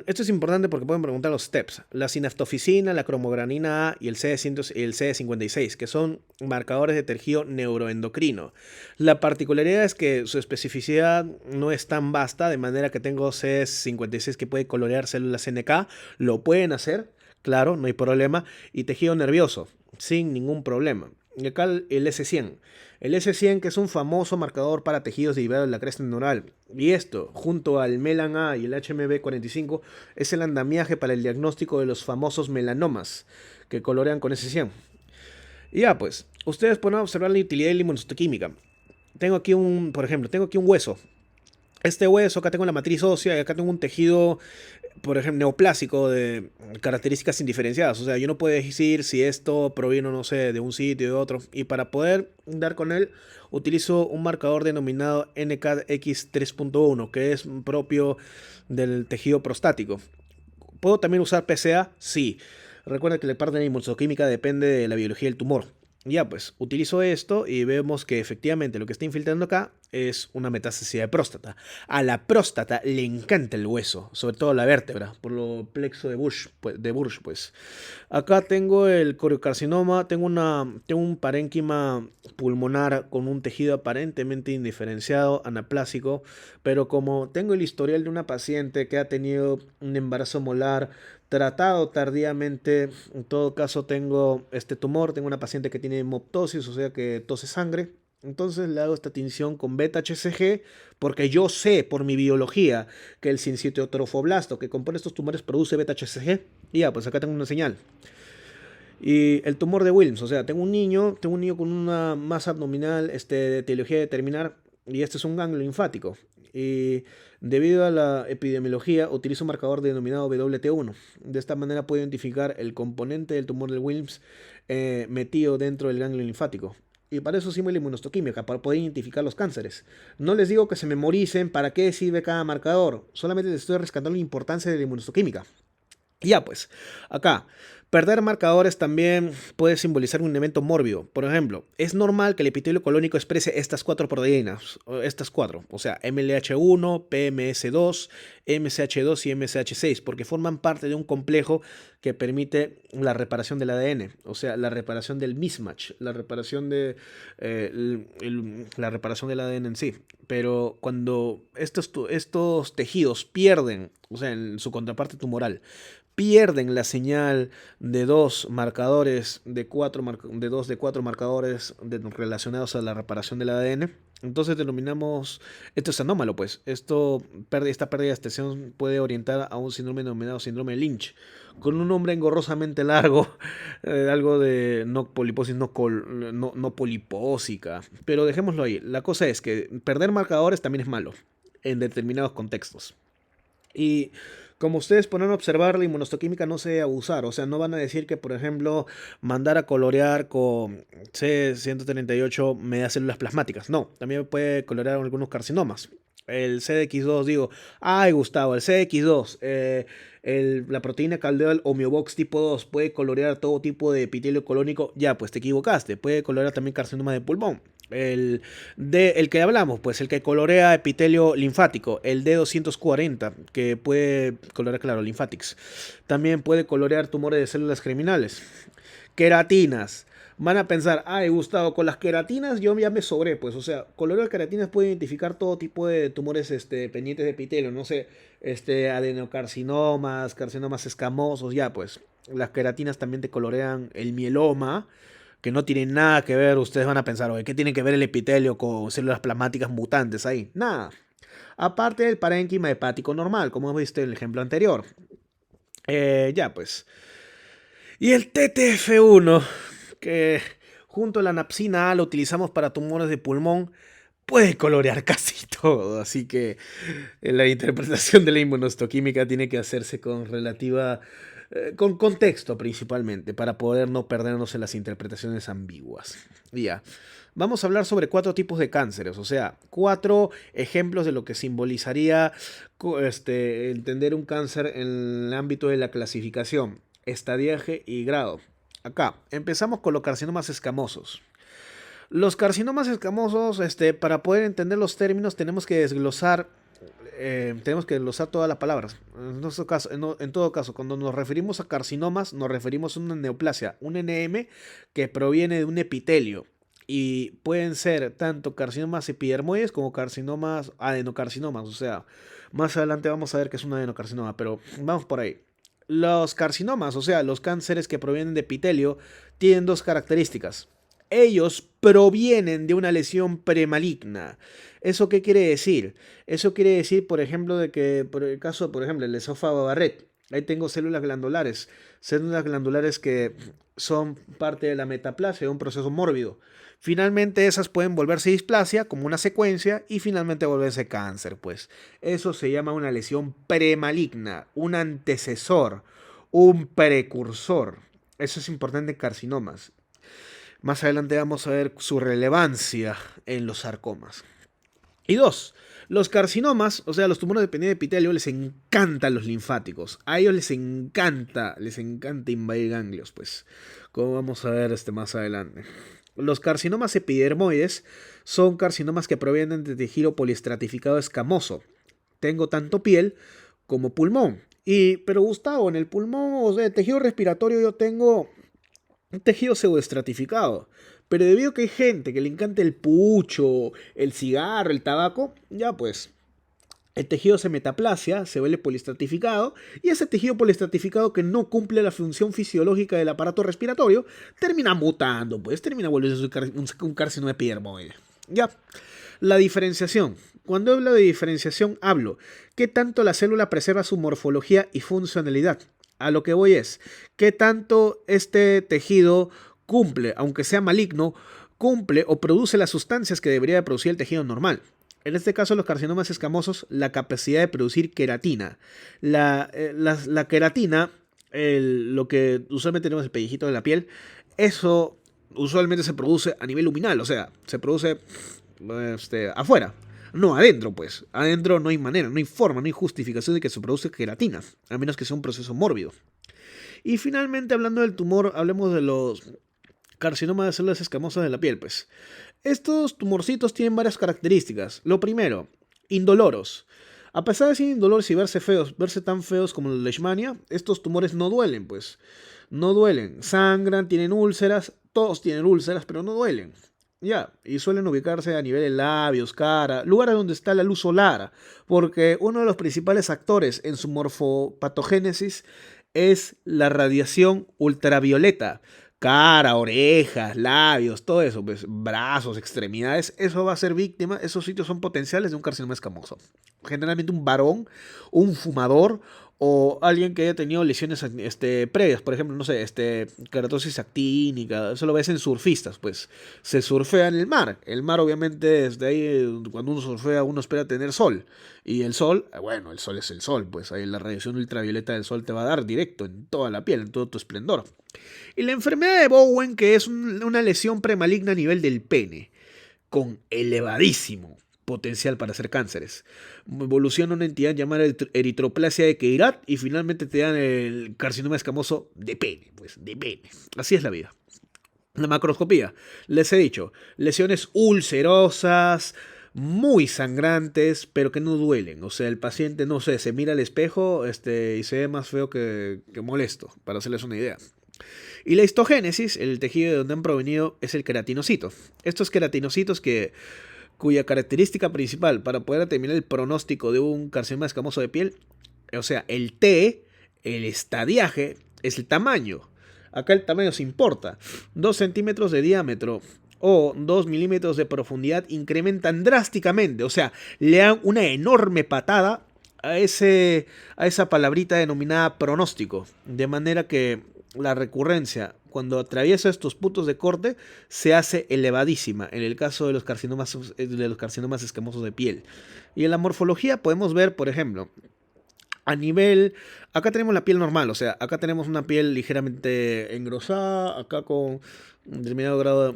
esto es importante porque pueden preguntar los STEPS, la sinaftofisina, la cromogranina A y el CD56, que son marcadores de tejido neuroendocrino. La particularidad es que su especificidad no es tan vasta, de manera que tengo CD56 que puede colorear células NK, lo pueden hacer, claro, no hay problema, y tejido nervioso. sin ningún problema. Y acá el S100. El S100, que es un famoso marcador para tejidos derivados de la cresta neural. Y esto, junto al Melan A y el HMB45, es el andamiaje para el diagnóstico de los famosos melanomas que colorean con S100. Y ya pues, ustedes pueden observar la utilidad de la inmunohistoquímica. Tengo aquí por ejemplo, tengo aquí un hueso. Este hueso, acá tengo la matriz ósea y acá tengo un tejido, por ejemplo, neoplásico de características indiferenciadas. O sea, yo no puedo decir si esto proviene, no sé, de un sitio o de otro. Y para poder dar con él, utilizo un marcador denominado NKX 3.1, que es propio del tejido prostático. ¿Puedo también usar PCA? Sí. Recuerda que la parte de la inmunoquímica depende de la biología del tumor. Ya pues, utilizo esto y vemos que efectivamente lo que está infiltrando acá es una metástasis de próstata. A la próstata le encanta el hueso, sobre todo la vértebra, por lo plexo de Busch, pues. Acá tengo el coriocarcinoma, tengo un parénquima pulmonar con un tejido aparentemente indiferenciado, anaplásico, pero como tengo el historial de una paciente que ha tenido un embarazo molar, tratado tardíamente, en todo caso tengo este tumor, tengo una paciente que tiene hemoptosis, o sea que tose sangre. Entonces le hago esta tinción con beta-HCG porque yo sé por mi biología que el sincitotrofoblasto que compone estos tumores produce beta-HCG. Y ya, pues acá tengo una señal. Y el tumor de Wilms, o sea, tengo un niño con una masa abdominal de etiología determinar y este es un ganglio linfático. Y debido a la epidemiología, utilizo un marcador denominado WT1. De esta manera puedo identificar el componente del tumor de Wilms metido dentro del ganglio linfático. Y para eso hicimos la inmunohistoquímica, para poder identificar los cánceres. No les digo que se memoricen para qué sirve cada marcador, solamente les estoy rescatando la importancia de la inmunohistoquímica. Ya pues, acá, perder marcadores también puede simbolizar un evento mórbido. Por ejemplo, es normal que el epitelio colónico exprese estas cuatro proteínas, o sea, MLH1, PMS2, MCH2 y MCH6, porque forman parte de un complejo que permite la reparación del ADN, o sea, la reparación del mismatch, la reparación la reparación del ADN en sí. Pero cuando estos tejidos pierden, o sea, en su contraparte tumoral, pierden la señal de dos marcadores, de cuatro marcadores relacionados a la reparación del ADN. Entonces denominamos, esto es anómalo pues, esta pérdida de extensión puede orientar a un síndrome denominado síndrome de Lynch, con un nombre engorrosamente largo, algo de no poliposis no polipósica, pero dejémoslo ahí. La cosa es que perder marcadores también es malo en determinados contextos. Y como ustedes podrán observar, la inmunohistoquímica no se debe abusar. O sea, no van a decir que, por ejemplo, mandar a colorear con C138 medias células plasmáticas. No, también puede colorear algunos carcinomas. El CDX2, digo, ay Gustavo, el CDX2, la proteína caldeol homeobox tipo 2 puede colorear todo tipo de epitelio colónico. Ya, pues te equivocaste, puede colorear también carcinoma de pulmón. El que hablamos, pues el que colorea epitelio linfático, el D240, que puede colorear, claro, linfatics. También puede colorear tumores de células germinales. Queratinas. Van a pensar, ay Gustavo, con las queratinas yo ya me sobré, pues, o sea, colorear queratinas puede identificar todo tipo de tumores pendientes de epitelio, no sé, adenocarcinomas, carcinomas escamosos, ya, pues, las queratinas también te colorean el mieloma, que no tiene nada que ver. Ustedes van a pensar, oye, ¿qué tiene que ver el epitelio con células plasmáticas mutantes ahí? Nada. Aparte del parénquima hepático normal, como hemos visto en el ejemplo anterior. Ya pues. Y el TTF1, que junto a la napsina A lo utilizamos para tumores de pulmón, puede colorear casi todo. Así que la interpretación de la inmunohistoquímica tiene que hacerse con con contexto principalmente, para poder no perdernos en las interpretaciones ambiguas. Ya. Vamos a hablar sobre 4 tipos de cánceres, o sea, 4 ejemplos de lo que simbolizaría entender un cáncer en el ámbito de la clasificación, estadiaje y grado. Acá, empezamos con los carcinomas escamosos. Los carcinomas escamosos, para poder entender los términos, tenemos que desglosar todas las palabras. En todo caso, cuando nos referimos a carcinomas, nos referimos a una neoplasia, un NM que proviene de un epitelio. Y pueden ser tanto carcinomas epidermoides como adenocarcinomas. O sea, más adelante vamos a ver que es un adenocarcinoma, pero vamos por ahí. Los carcinomas, o sea, los cánceres que provienen de epitelio, tienen dos características. Ellos provienen de una lesión premaligna. ¿Eso qué quiere decir? Eso quiere decir, por ejemplo, de que, por el caso, por ejemplo, el esófago Barrett, ahí tengo células glandulares que son parte de la metaplasia, de un proceso mórbido. Finalmente esas pueden volverse displasia como una secuencia y finalmente volverse cáncer, pues. Eso se llama una lesión premaligna, un antecesor, un precursor. Eso es importante en carcinomas. Más adelante vamos a ver su relevancia en los sarcomas. Y dos, los carcinomas, o sea, los tumores de pendiente de epitelio, les encantan los linfáticos. A ellos les encanta invadir ganglios, pues. Como vamos a ver más adelante. Los carcinomas epidermoides son carcinomas que provienen de tejido poliestratificado escamoso. Tengo tanto piel como pulmón. Pero Gustavo, en el pulmón, o sea, el tejido respiratorio yo tengo un tejido pseudoestratificado. Pero debido a que hay gente que le encanta el pucho, el cigarro, el tabaco, ya pues, el tejido se metaplasia, se vuelve poliestratificado, y ese tejido poliestratificado que no cumple la función fisiológica del aparato respiratorio, termina mutando, pues, termina volviendo un carcinoma epidermoide. Ya, la diferenciación. Cuando hablo de diferenciación, hablo qué tanto la célula preserva su morfología y funcionalidad. A lo que voy es, qué tanto este tejido cumple, aunque sea maligno, cumple o produce las sustancias que debería de producir el tejido normal. En este caso, los carcinomas escamosos, la capacidad de producir queratina. La queratina, lo que usualmente tenemos el pellejito de la piel, eso usualmente se produce a nivel luminal, o sea, se produce afuera. No, adentro, pues. Adentro no hay manera, no hay forma, no hay justificación de que se produzca queratina, a menos que sea un proceso mórbido. Y finalmente, hablando del tumor, hablemos de los carcinomas de células escamosas de la piel, pues. Estos tumorcitos tienen varias características. Lo primero, indoloros. A pesar de ser indoloros y verse tan feos como la leishmania, estos tumores no duelen, pues. No duelen. Sangran, tienen úlceras, todos tienen úlceras, pero no duelen. Ya, y suelen ubicarse a nivel de labios, cara, lugares donde está la luz solar, porque uno de los principales actores en su morfopatogénesis es la radiación ultravioleta. Cara, orejas, labios, todo eso, pues, brazos, extremidades, eso va a ser víctima, esos sitios son potenciales de un carcinoma escamoso. Generalmente un varón, un fumador o alguien que haya tenido lesiones previas, por ejemplo, no sé, keratosis actínica, eso lo ves en surfistas, pues, se surfea en el mar. El mar obviamente desde ahí, cuando uno surfea, uno espera tener sol. Y el sol, bueno, el sol es el sol, pues ahí la radiación ultravioleta del sol te va a dar directo en toda la piel, en todo tu esplendor. Y la enfermedad de Bowen, que es una lesión premaligna a nivel del pene, con elevadísimo potencial para hacer cánceres. Evoluciona una entidad llamada eritroplasia de Queyrat y finalmente te dan el carcinoma escamoso de pene, pues, de pene. Así es la vida. La macroscopía, les he dicho, lesiones ulcerosas, muy sangrantes, pero que no duelen. O sea, el paciente, no sé, se mira al espejo y se ve más feo que molesto, para hacerles una idea. Y la histogénesis, el tejido de donde han provenido, es el queratinocito. Estos queratinocitos cuya característica principal para poder determinar el pronóstico de un carcinoma escamoso de piel, o sea, el T, el estadiaje, es el tamaño. Acá el tamaño se importa. 2 centímetros de diámetro o 2 milímetros de profundidad incrementan drásticamente. O sea, le dan una enorme patada a esa palabrita denominada pronóstico. De manera que la recurrencia, cuando atraviesa estos puntos de corte, se hace elevadísima en el caso de los carcinomas escamosos de piel. Y en la morfología podemos ver, por ejemplo, acá tenemos la piel normal, o sea, acá tenemos una piel ligeramente engrosada, acá con determinado grado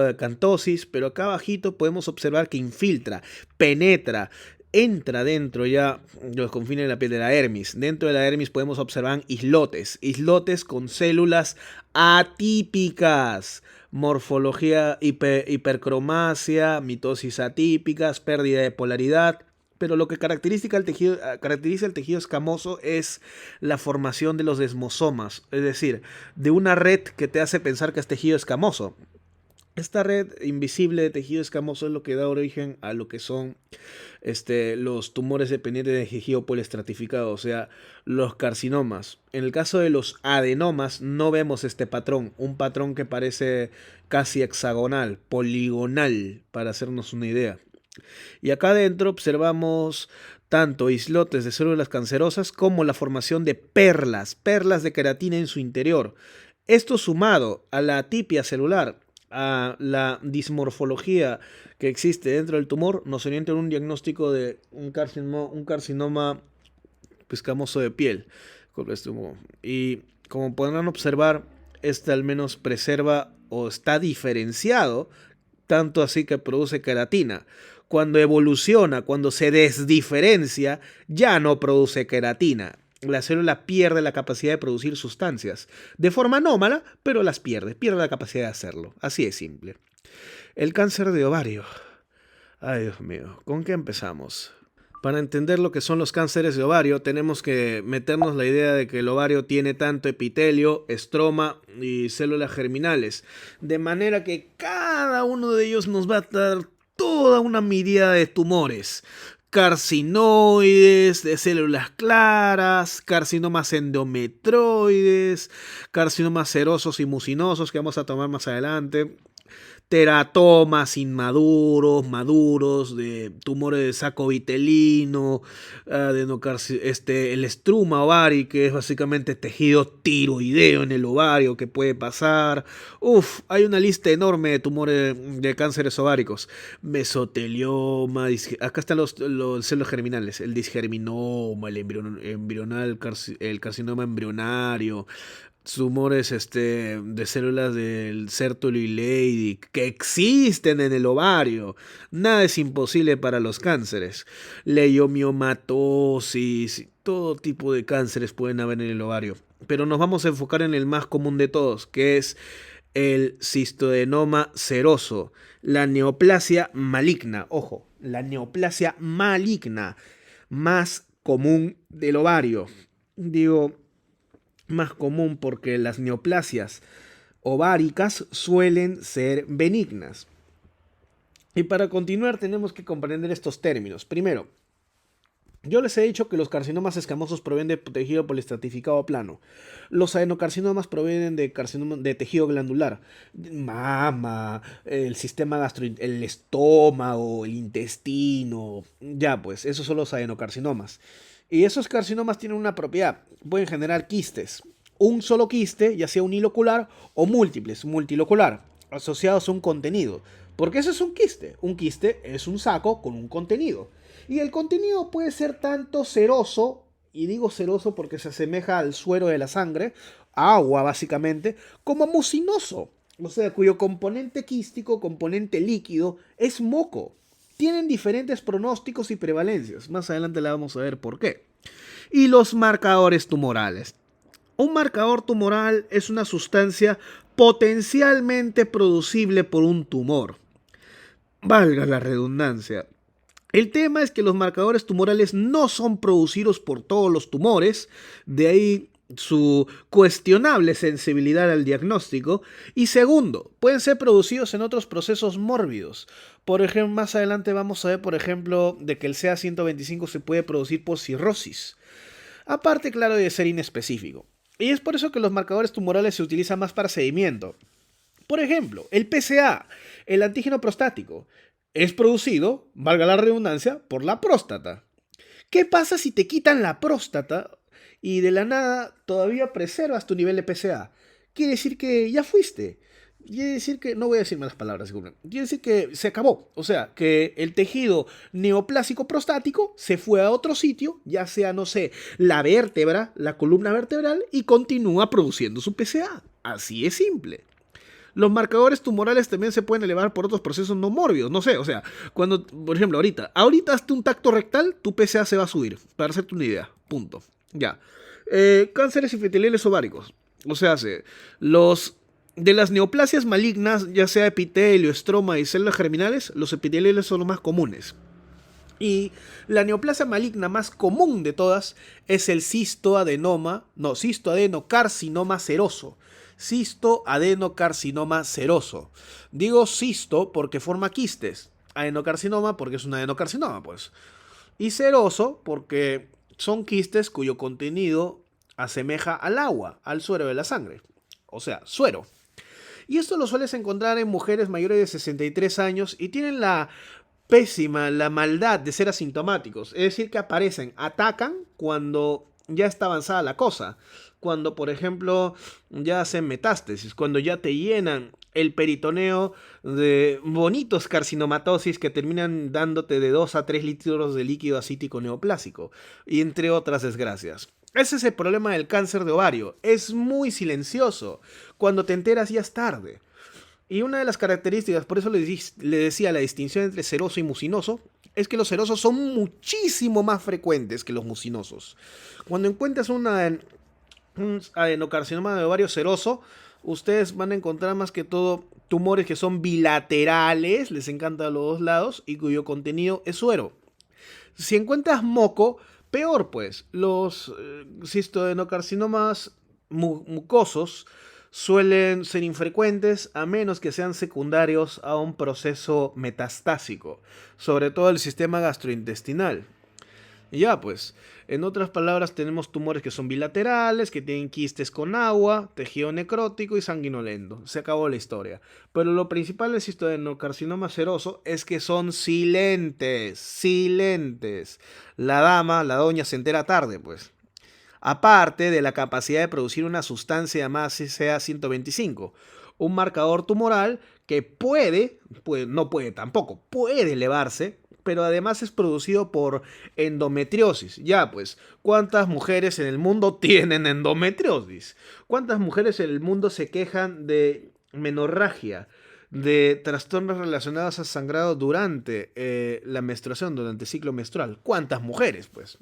de acantosis, pero acá abajito podemos observar que infiltra, penetra, entra dentro ya de los confines de la piel de la dermis. Dentro de la dermis podemos observar islotes con células atípicas, morfología hipercromasia, mitosis atípicas, pérdida de polaridad. Pero lo que caracteriza el tejido escamoso es la formación de los desmosomas, es decir, de una red que te hace pensar que es tejido escamoso. Esta red invisible de tejido escamoso es lo que da origen a lo que son los tumores dependientes de tejido poliestratificado, o sea, los carcinomas. En el caso de los adenomas no vemos este patrón, un patrón que parece casi hexagonal, poligonal, para hacernos una idea. Y acá adentro observamos tanto islotes de células cancerosas como la formación de perlas de queratina en su interior. Esto sumado a la atipia celular, a la dismorfología que existe dentro del tumor, nos orienta en un diagnóstico de un carcinoma escamoso de piel. Y como podrán observar, este al menos preserva o está diferenciado, tanto así que produce queratina. Cuando evoluciona, cuando se desdiferencia, ya no produce queratina. La célula pierde la capacidad de producir sustancias. De forma anómala, pero las pierde la capacidad de hacerlo. Así de simple. El cáncer de ovario. Ay, Dios mío, ¿con qué empezamos? Para entender lo que son los cánceres de ovario, tenemos que meternos la idea de que el ovario tiene tanto epitelio, estroma y células germinales. De manera que cada uno de ellos nos va a dar toda una miríada de tumores. Carcinoides de células claras, carcinomas endometroides, carcinomas serosos y mucinosos que vamos a tomar más adelante, teratomas inmaduros, maduros, de tumores de saco vitelino, el estruma ovari, que es básicamente tejido tiroideo en el ovario que puede pasar. Hay una lista enorme de tumores de cánceres ováricos. Mesotelioma, acá están los células germinales, el disgerminoma, el carcinoma embrionario, tumores de células del Sertoli Leydig que existen en el ovario. Nada es imposible para los cánceres. Leiomiomatosis, todo tipo de cánceres pueden haber en el ovario. Pero nos vamos a enfocar en el más común de todos, que es el cistoadenoma seroso, la neoplasia maligna. Ojo, la neoplasia maligna, más común del ovario. Digo más común porque las neoplasias ováricas suelen ser benignas. Y para continuar tenemos que comprender estos términos. Primero, yo les he dicho que los carcinomas escamosos provienen de tejido poliestratificado plano. Los adenocarcinomas provienen de tejido glandular. Mama, el sistema el estómago, el intestino. Ya pues, esos son los adenocarcinomas. Y esos carcinomas tienen una propiedad. Pueden generar quistes. Un solo quiste, ya sea unilocular o múltiples, multilocular, asociados a un contenido. Porque eso es un quiste. Un quiste es un saco con un contenido. Y el contenido puede ser tanto seroso, y digo seroso porque se asemeja al suero de la sangre, agua básicamente, como mucinoso. O sea, cuyo componente quístico, componente líquido, es moco. Tienen diferentes pronósticos y prevalencias. Más adelante la vamos a ver por qué. Y los marcadores tumorales. Un marcador tumoral es una sustancia potencialmente producible por un tumor. Valga la redundancia. El tema es que los marcadores tumorales no son producidos por todos los tumores, de ahí su cuestionable sensibilidad al diagnóstico. Y segundo, pueden ser producidos en otros procesos mórbidos. Por ejemplo, más adelante vamos a ver, por ejemplo, de que el CA125 se puede producir por cirrosis. Aparte, claro, de ser inespecífico. Y es por eso que los marcadores tumorales se utilizan más para seguimiento. Por ejemplo, el PSA, el antígeno prostático, es producido, valga la redundancia, por la próstata. ¿Qué pasa si te quitan la próstata y de la nada todavía preservas tu nivel de PSA? Quiere decir que ya fuiste. Quiere decir que, no voy a decir malas palabras, quiere decir que se acabó. O sea, que el tejido neoplásico prostático se fue a otro sitio, ya sea, no sé, la vértebra, la columna vertebral, y continúa produciendo su PSA. Así es simple. Los marcadores tumorales también se pueden elevar por otros procesos no mórbidos. No sé, o sea, cuando, por ejemplo, ahorita hazte un tacto rectal, tu PSA se va a subir. Para hacerte una idea. Punto. Ya. Cánceres epiteliales ováricos. O sea, de las neoplasias malignas, ya sea epitelio, estroma y células germinales, los epiteliales son los más comunes. Y la neoplasia maligna más común de todas es el cistoadenocarcinoma seroso. cistoadenocarcinoma seroso. Digo cisto porque forma quistes, adenocarcinoma porque es un adenocarcinoma, pues. Y seroso porque son quistes cuyo contenido asemeja al agua, al suero de la sangre. O sea, suero. Y esto lo sueles encontrar en mujeres mayores de 63 años y tienen la pésima, la maldad de ser asintomáticos. Es decir, que aparecen, atacan cuando ya está avanzada la cosa. Cuando, por ejemplo, ya hacen metástasis, cuando ya te llenan el peritoneo de bonitos carcinomatosis que terminan dándote de 2 a 3 litros de líquido acítico neoplásico, y entre otras desgracias. Ese es el problema del cáncer de ovario. Es muy silencioso. Cuando te enteras ya es tarde. Y una de las características, por eso le decía la distinción entre seroso y mucinoso, es que los serosos son muchísimo más frecuentes que los mucinosos. Cuando encuentras un adenocarcinoma de ovario seroso, ustedes van a encontrar más que todo tumores que son bilaterales, les encanta a los dos lados, y cuyo contenido es suero. Si encuentras moco, peor pues. Los cistoadenocarcinomas mucosos suelen ser infrecuentes a menos que sean secundarios a un proceso metastásico, sobre todo el sistema gastrointestinal. Y ya pues, en otras palabras tenemos tumores que son bilaterales, que tienen quistes con agua, tejido necrótico y sanguinolento. Se acabó la historia. Pero lo principal del cistoadenocarcinoma seroso es que son silentes, silentes. La doña se entera tarde pues. Aparte de la capacidad de producir una sustancia llamada CA125, un marcador tumoral que no puede tampoco, puede elevarse, pero además es producido por endometriosis. Ya pues, ¿cuántas mujeres en el mundo tienen endometriosis? ¿Cuántas mujeres en el mundo se quejan de menorragia, de trastornos relacionados a sangrado durante la menstruación, durante el ciclo menstrual? ¿Cuántas mujeres, pues?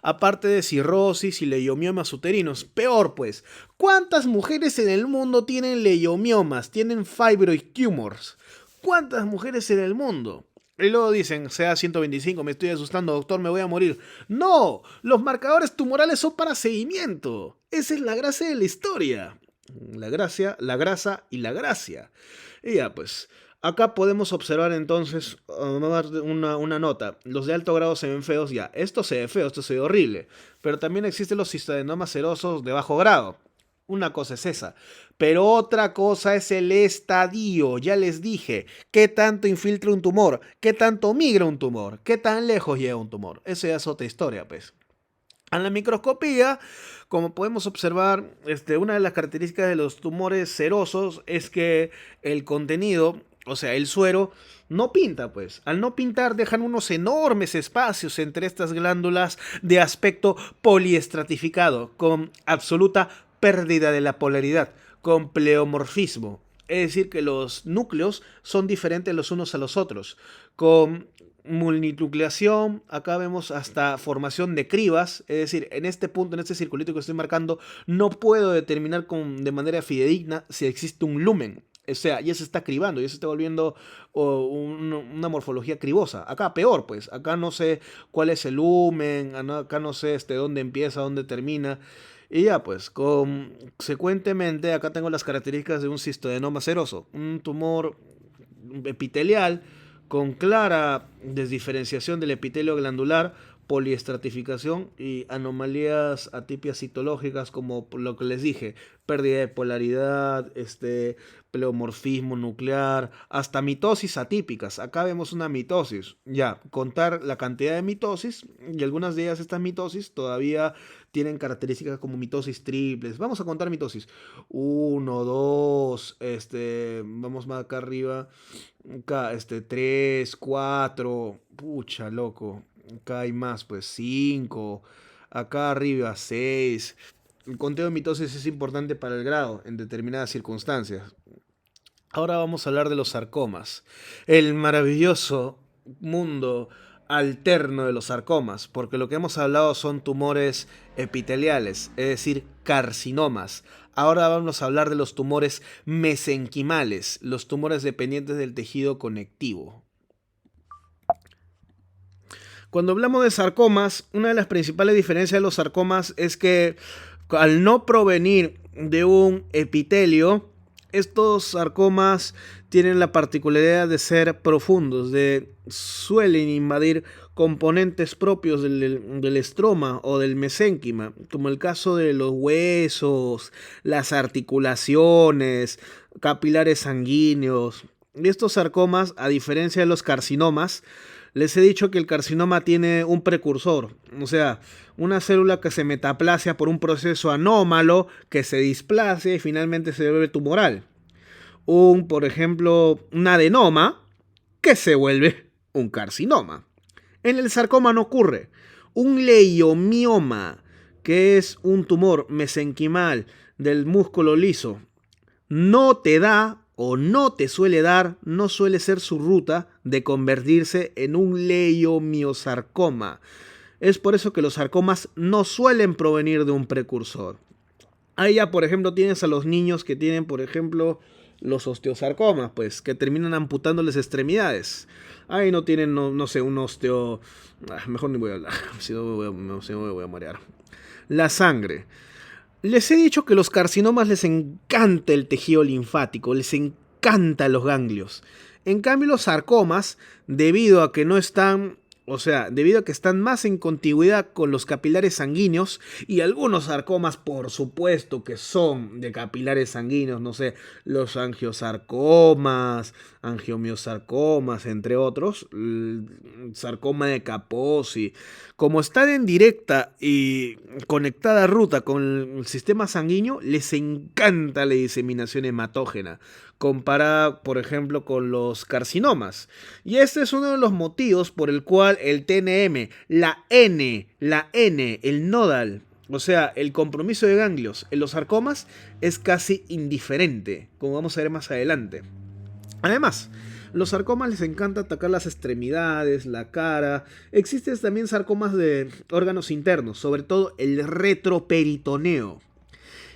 Aparte de cirrosis y leiomiomas uterinos. Peor pues, ¿cuántas mujeres en el mundo tienen leiomiomas, tienen fibroid tumors? ¿Cuántas mujeres en el mundo? Y luego dicen, sea 125, me estoy asustando, doctor, me voy a morir. No, los marcadores tumorales son para seguimiento. Esa es la gracia de la historia. La gracia, la grasa y la gracia. Y ya pues, acá podemos observar entonces, vamos a dar una nota. Los de alto grado se ven feos ya. Esto se ve feo, esto se ve horrible. Pero también existen los cistadenomas serosos de bajo grado. Una cosa es esa. Pero otra cosa es el estadio. Ya les dije, ¿qué tanto infiltra un tumor? ¿Qué tanto migra un tumor? ¿Qué tan lejos llega un tumor? Esa ya es otra historia, pues. A la microscopía, como podemos observar, una de las características de los tumores serosos es que el contenido, o sea, el suero, no pinta, pues. Al no pintar dejan unos enormes espacios entre estas glándulas de aspecto poliestratificado, con absoluta pérdida de la polaridad, con pleomorfismo. Es decir, que los núcleos son diferentes los unos a los otros, con multinucleación. Acá vemos hasta formación de cribas, es decir, en este punto, en este circulito que estoy marcando, no puedo determinar de manera fidedigna si existe un lumen. O sea, ya se está cribando, ya se está volviendo una morfología cribosa. Acá peor, pues. Acá no sé cuál es el lumen, acá no sé dónde empieza, dónde termina. Y ya, pues, consecuentemente, acá tengo las características de un cistoadenoma seroso, un tumor epitelial con clara desdiferenciación del epitelio glandular, poliestratificación y anomalías atipias citológicas como lo que les dije, pérdida de polaridad, pleomorfismo nuclear, hasta mitosis atípicas. Acá vemos una mitosis. Ya, contar la cantidad de mitosis, y algunas de ellas, estas mitosis, todavía tienen características como mitosis triples. Vamos a contar mitosis. Uno, dos, vamos más acá arriba. Acá, 3, 4, pucha, loco. Acá hay más, pues 5. Acá arriba 6. El conteo de mitosis es importante para el grado en determinadas circunstancias. Ahora vamos a hablar de los sarcomas. El maravilloso mundo alterno de los sarcomas, porque lo que hemos hablado son tumores epiteliales, es decir, carcinomas. Ahora vamos a hablar de los tumores mesenquimales, los tumores dependientes del tejido conectivo. Cuando hablamos de sarcomas, una de las principales diferencias de los sarcomas es que al no provenir de un epitelio, estos sarcomas tienen la particularidad de ser profundos, suelen invadir componentes propios del estroma o del mesénquima, como el caso de los huesos, las articulaciones, capilares sanguíneos. Y estos sarcomas, a diferencia de los carcinomas, les he dicho que el carcinoma tiene un precursor, o sea, una célula que se metaplasia por un proceso anómalo, que se displasia y finalmente se vuelve tumoral. Por ejemplo, un adenoma que se vuelve un carcinoma. En el sarcoma no ocurre. Un leiomioma, que es un tumor mesenquimal del músculo liso, no te da o no te suele dar, no suele ser su ruta de convertirse en un leiomiosarcoma. Es por eso que los sarcomas no suelen provenir de un precursor. Ahí ya, por ejemplo, tienes a los niños que tienen, por ejemplo, los osteosarcomas, pues, que terminan amputándoles extremidades. Ahí no tienen, no sé, un osteo... mejor ni voy a hablar, si no me voy a marear. La sangre. Les he dicho que los carcinomas les encanta el tejido linfático, les encanta los ganglios. En cambio, los sarcomas, debido a que no están, debido a que están más en contigüidad con los capilares sanguíneos, y algunos sarcomas, por supuesto, que son de capilares sanguíneos, no sé, los angiosarcomas, angiomiosarcomas, entre otros, el sarcoma de Kaposi, como están en directa y conectada ruta con el sistema sanguíneo, les encanta la diseminación hematógena, comparada, por ejemplo, con los carcinomas. Y este es uno de los motivos por el cual el TNM, la N, el nodal, o sea, el compromiso de ganglios en los sarcomas es casi indiferente, como vamos a ver más adelante. Además, los sarcomas les encanta atacar las extremidades, la cara. Existen también sarcomas de órganos internos, sobre todo el retroperitoneo.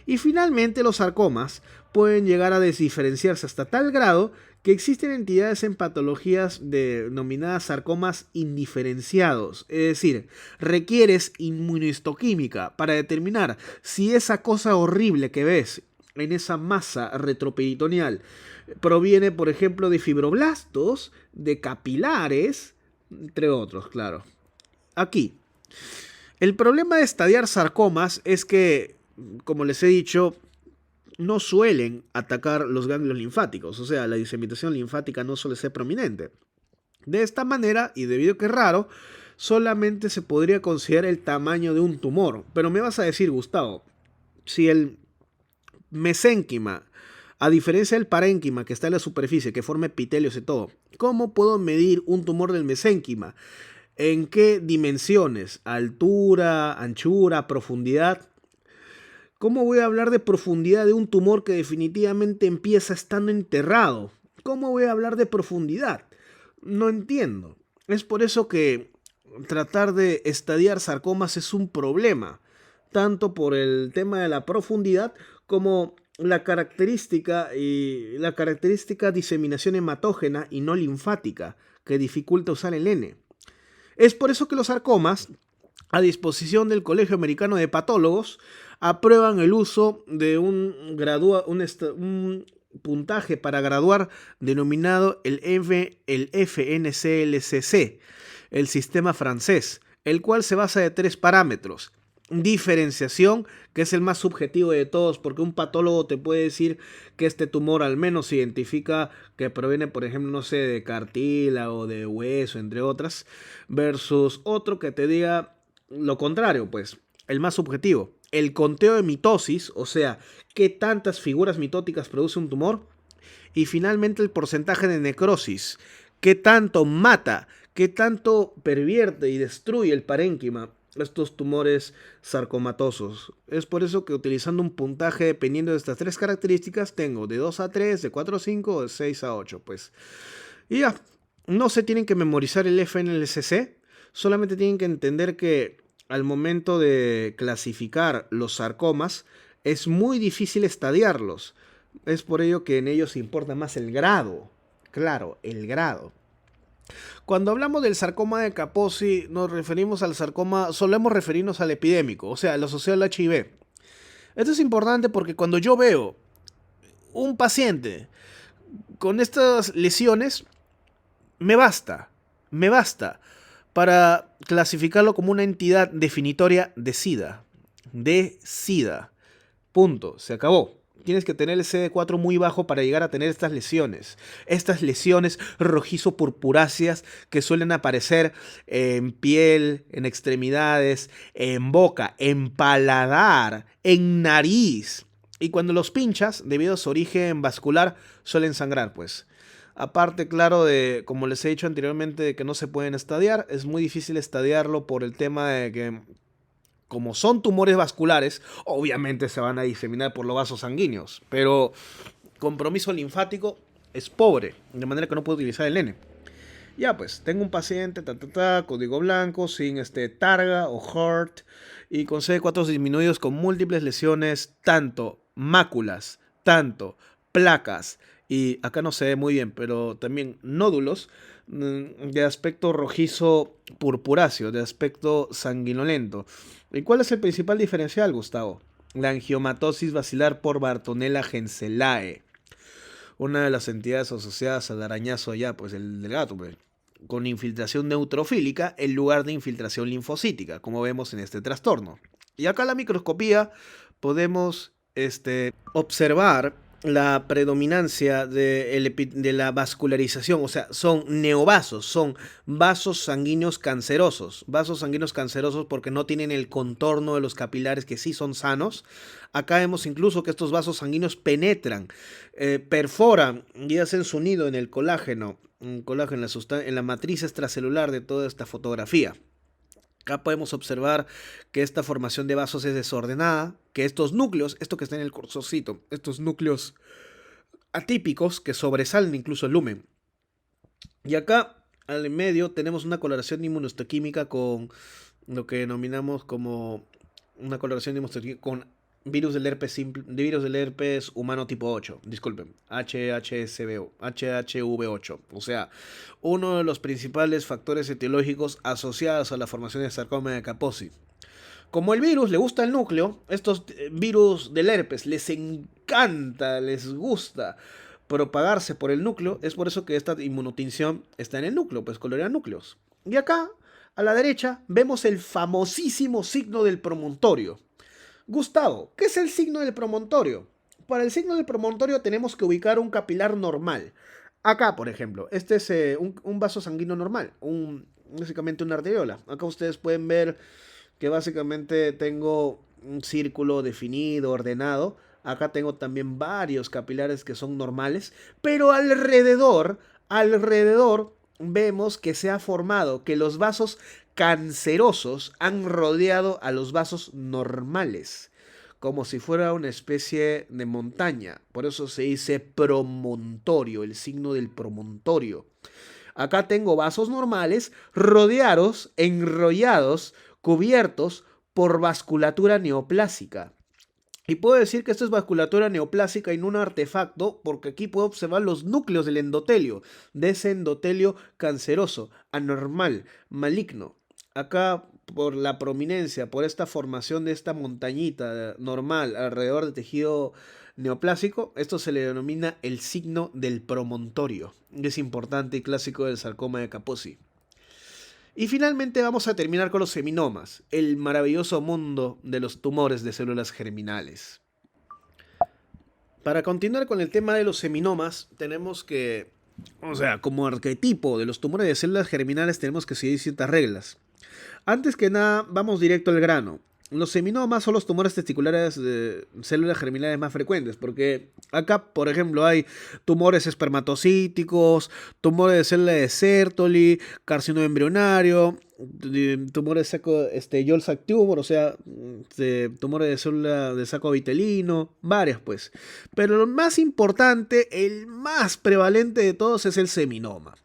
Y finalmente los sarcomas pueden llegar a desdiferenciarse hasta tal grado que existen entidades en patologías denominadas sarcomas indiferenciados. Es decir, requieres inmunohistoquímica para determinar si esa cosa horrible que ves en esa masa retroperitoneal proviene, por ejemplo, de fibroblastos, de capilares, entre otros, claro. Aquí, el problema de estadiar sarcomas es que, como les he dicho, no suelen atacar los ganglios linfáticos, o sea, la diseminación linfática no suele ser prominente. De esta manera, y debido a que es raro, solamente se podría considerar el tamaño de un tumor. Pero me vas a decir, Gustavo, si el mesénquima, a diferencia del parénquima que está en la superficie, que forma epitelios y todo, ¿cómo puedo medir un tumor del mesénquima? ¿En qué dimensiones? ¿Altura, anchura, profundidad? ¿Cómo voy a hablar de profundidad de un tumor que definitivamente empieza estando enterrado? ¿Cómo voy a hablar de profundidad? No entiendo. Es por eso que tratar de estadiar sarcomas es un problema, tanto por el tema de la profundidad como la característica diseminación hematógena y no linfática que dificulta usar el N. Es por eso que los sarcomas, a disposición del Colegio Americano de Patólogos, aprueban el uso de un puntaje para graduar denominado el FNCLCC, el sistema francés, el cual se basa de 3 parámetros. Diferenciación, que es el más subjetivo de todos, porque un patólogo te puede decir que este tumor al menos se identifica que proviene, por ejemplo, no sé, de cartílago, de hueso, entre otras, versus otro que te diga lo contrario, pues, el más subjetivo. El conteo de mitosis, o sea, qué tantas figuras mitóticas produce un tumor. Y finalmente el porcentaje de necrosis, qué tanto mata, qué tanto pervierte y destruye el parénquima estos tumores sarcomatosos. Es por eso que utilizando un puntaje dependiendo de estas 3 características tengo de 2 a 3, de 4 a 5 o de 6 a 8, pues. Y ya, no se tienen que memorizar el FNLCC, solamente tienen que entender que al momento de clasificar los sarcomas es muy difícil estadiarlos. Es por ello que en ellos importa más el grado. Claro, el grado. Cuando hablamos del sarcoma de Kaposi, nos referimos al sarcoma, solemos referirnos al epidémico, o sea, al asociado al HIV. Esto es importante porque cuando yo veo un paciente con estas lesiones, me basta para clasificarlo como una entidad definitoria de SIDA. De SIDA. Punto. Se acabó. Tienes que tener el CD4 muy bajo para llegar a tener estas lesiones. Estas lesiones rojizo-purpuráceas que suelen aparecer en piel, en extremidades, en boca, en paladar, en nariz. Y cuando los pinchas, debido a su origen vascular, suelen sangrar, pues. Aparte, claro, de, como les he dicho anteriormente, de que no se pueden estadiar, es muy difícil estadiarlo por el tema de que, como son tumores vasculares, obviamente se van a diseminar por los vasos sanguíneos, pero compromiso linfático es pobre, de manera que no puedo utilizar el N. Ya pues, tengo un paciente, código blanco, sin targa o HEART, y con CD4 disminuidos con múltiples lesiones, tanto máculas, tanto placas, y acá no se ve muy bien, pero también nódulos de aspecto rojizo purpuráceo, de aspecto sanguinolento. ¿Y cuál es el principal diferencial, Gustavo? La angiomatosis basilar por Bartonella Genselae, una de las entidades asociadas al arañazo allá, pues el del gato, pues, con infiltración neutrofílica en lugar de infiltración linfocítica, como vemos en este trastorno. Y acá en la microscopía podemos observar la predominancia de la vascularización, o sea, son neovasos, son vasos sanguíneos cancerosos porque no tienen el contorno de los capilares que sí son sanos. Acá vemos incluso que estos vasos sanguíneos penetran, perforan y hacen su nido en el colágeno, en la matriz extracelular de toda esta fotografía. Acá podemos observar que esta formación de vasos es desordenada, que estos núcleos, esto que está en el cursorcito, estos núcleos atípicos que sobresalen incluso el lumen. Y acá al medio tenemos una coloración inmunohistoquímica con lo que denominamos como una coloración inmunohistoquímica con virus del herpes humano tipo 8, disculpen, HHV8, o sea, uno de los principales factores etiológicos asociados a la formación de sarcoma de Kaposi. Como el virus le gusta el núcleo, estos virus del herpes les encanta, les gusta propagarse por el núcleo, es por eso que esta inmunotinción está en el núcleo, pues colorea núcleos. Y acá, a la derecha, vemos el famosísimo signo del promontorio. Gustavo, ¿qué es el signo del promontorio? Para el signo del promontorio tenemos que ubicar un capilar normal. Acá, por ejemplo, este es un vaso sanguíneo normal, básicamente una arteriola. Acá ustedes pueden ver que básicamente tengo un círculo definido, ordenado. Acá tengo también varios capilares que son normales, pero alrededor vemos que se ha formado, que los vasos cancerosos han rodeado a los vasos normales, como si fuera una especie de montaña. Por eso se dice promontorio, el signo del promontorio. Acá tengo vasos normales rodeados, enrollados, cubiertos por vasculatura neoplásica. Y puedo decir que esto es vasculatura neoplásica y no un artefacto, porque aquí puedo observar los núcleos del endotelio, de ese endotelio canceroso, anormal, maligno. Acá, por la prominencia, por esta formación de esta montañita normal alrededor del tejido neoplásico, esto se le denomina el signo del promontorio. Es importante y clásico del sarcoma de Kaposi. Y finalmente vamos a terminar con los seminomas, el maravilloso mundo de los tumores de células germinales. Para continuar con el tema de los seminomas, tenemos que, como arquetipo de los tumores de células germinales tenemos que seguir ciertas reglas. Antes que nada, vamos directo al grano. Los seminomas son los tumores testiculares de células germinales más frecuentes, porque acá, por ejemplo, hay tumores espermatocíticos, tumores de célula de Sertoli, carcinoma embrionario, tumores de saco, Yolk tumor, o sea, tumores de célula de saco vitelino, varias pues. Pero lo más importante, el más prevalente de todos es el seminoma.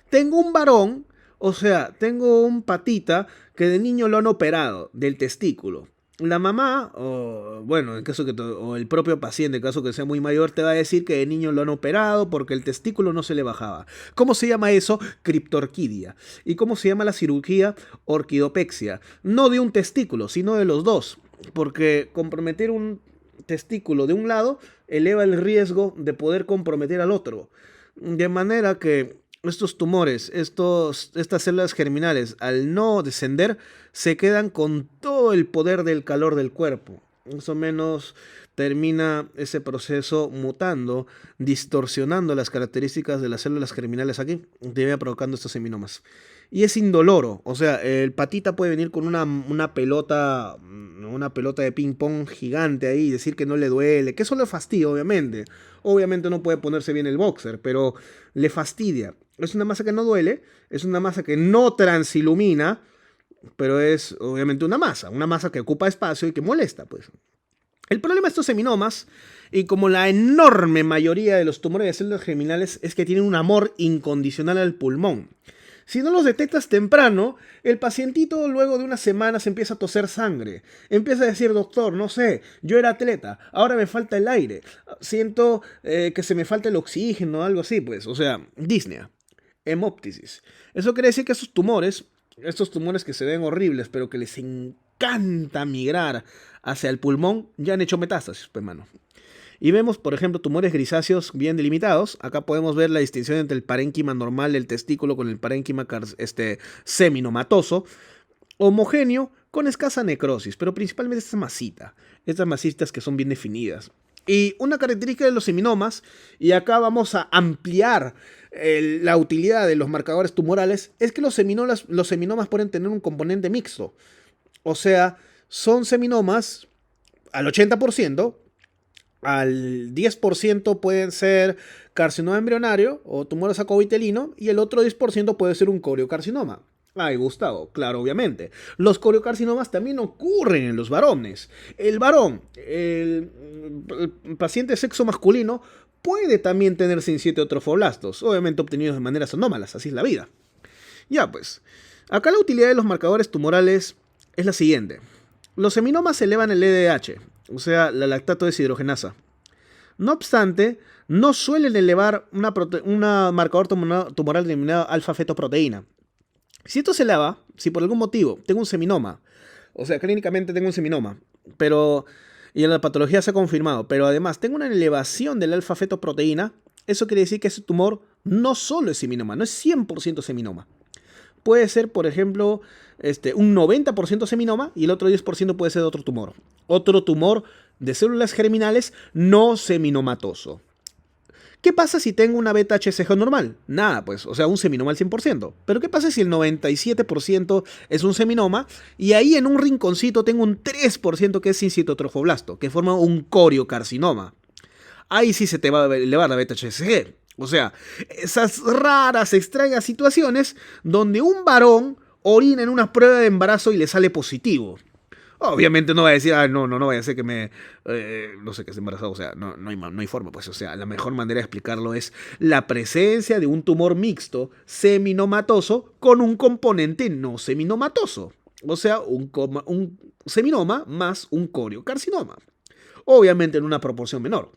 Tengo un varón, tengo un patita que de niño lo han operado del testículo. La mamá, o el propio paciente, en caso que sea muy mayor, te va a decir que de niño lo han operado porque el testículo no se le bajaba. ¿Cómo se llama eso? ¿Y cómo se llama la cirugía? Orquidopexia. No de un testículo, sino de los dos. porque comprometer un testículo de un lado eleva el riesgo de poder comprometer al otro. De manera que estos tumores, estas células germinales, al no descender, se quedan con todo el poder del calor del cuerpo. Más o menos termina ese proceso mutando, distorsionando las características de las células germinales aquí, te va provocando estos seminomas. Y es indoloro, o sea, el patita puede venir con una pelota de ping pong gigante ahí y decir que no le duele, que eso le fastidia, obviamente. Obviamente no puede ponerse bien el boxer, pero le fastidia. Es una masa que no duele, es una masa que no transilumina, pero es obviamente una masa que ocupa espacio y que molesta, pues. El problema de estos seminomas, y como la enorme mayoría de los tumores de células germinales, es que tienen un amor incondicional al pulmón. Si no los detectas temprano, el pacientito luego de unas semanas empieza a toser sangre. Empieza a decir, doctor, no sé, yo era atleta, ahora me falta el aire, siento que se me falta el oxígeno, algo así, pues. O sea, disnea, hemóptisis. Eso quiere decir que estos tumores que se ven horribles, pero que les encanta migrar hacia el pulmón, ya han hecho metástasis, pues, mano. Y vemos, por ejemplo, tumores grisáceos bien delimitados. Acá podemos ver la distinción entre el parénquima normal del testículo con el parénquima seminomatoso, homogéneo con escasa necrosis, pero principalmente estas masitas que son bien definidas. Y una característica de los seminomas, y acá vamos a ampliar la utilidad de los marcadores tumorales, es que los seminomas pueden tener un componente mixto. O sea, son seminomas al 80%, al 10% pueden ser carcinoma embrionario o tumor sacovitelino y el otro 10% puede ser un coriocarcinoma. Ay, Gustavo, claro, obviamente. Los coriocarcinomas también ocurren en los varones. El varón, el paciente de sexo masculino, puede también tener sin-7 trofoblastos, obviamente obtenidos de maneras anómalas, así es la vida. Ya pues, acá la utilidad de los marcadores tumorales es la siguiente. Los seminomas elevan el LDH, o sea, la lactato deshidrogenasa. No obstante, no suelen elevar una marcador tumoral denominado alfa-fetoproteína. Si esto se eleva, si por algún motivo tengo un seminoma, o sea, clínicamente tengo un seminoma, y en la patología se ha confirmado, pero además tengo una elevación del alfa-fetoproteína, eso quiere decir que ese tumor no solo es seminoma, no es 100% seminoma. Puede ser, por ejemplo, un 90% seminoma y el otro 10% puede ser de otro tumor. Otro tumor de células germinales no seminomatoso. ¿Qué pasa si tengo una beta-HCG normal? Nada, pues, o sea, un seminoma al 100%. Pero ¿qué pasa si el 97% es un seminoma y ahí en un rinconcito tengo un 3% que es sin-7 trofoblasto, que forma un coriocarcinoma? Ahí sí se te va a elevar la beta-HCG. O sea, esas raras, extrañas situaciones donde un varón orina en una prueba de embarazo y le sale positivo. Obviamente no va a decir, no vaya a ser que no sé, que esté embarazado, o sea, no hay forma, pues, o sea, la mejor manera de explicarlo es la presencia de un tumor mixto seminomatoso con un componente no seminomatoso, o sea, un seminoma más un coriocarcinoma, obviamente en una proporción menor.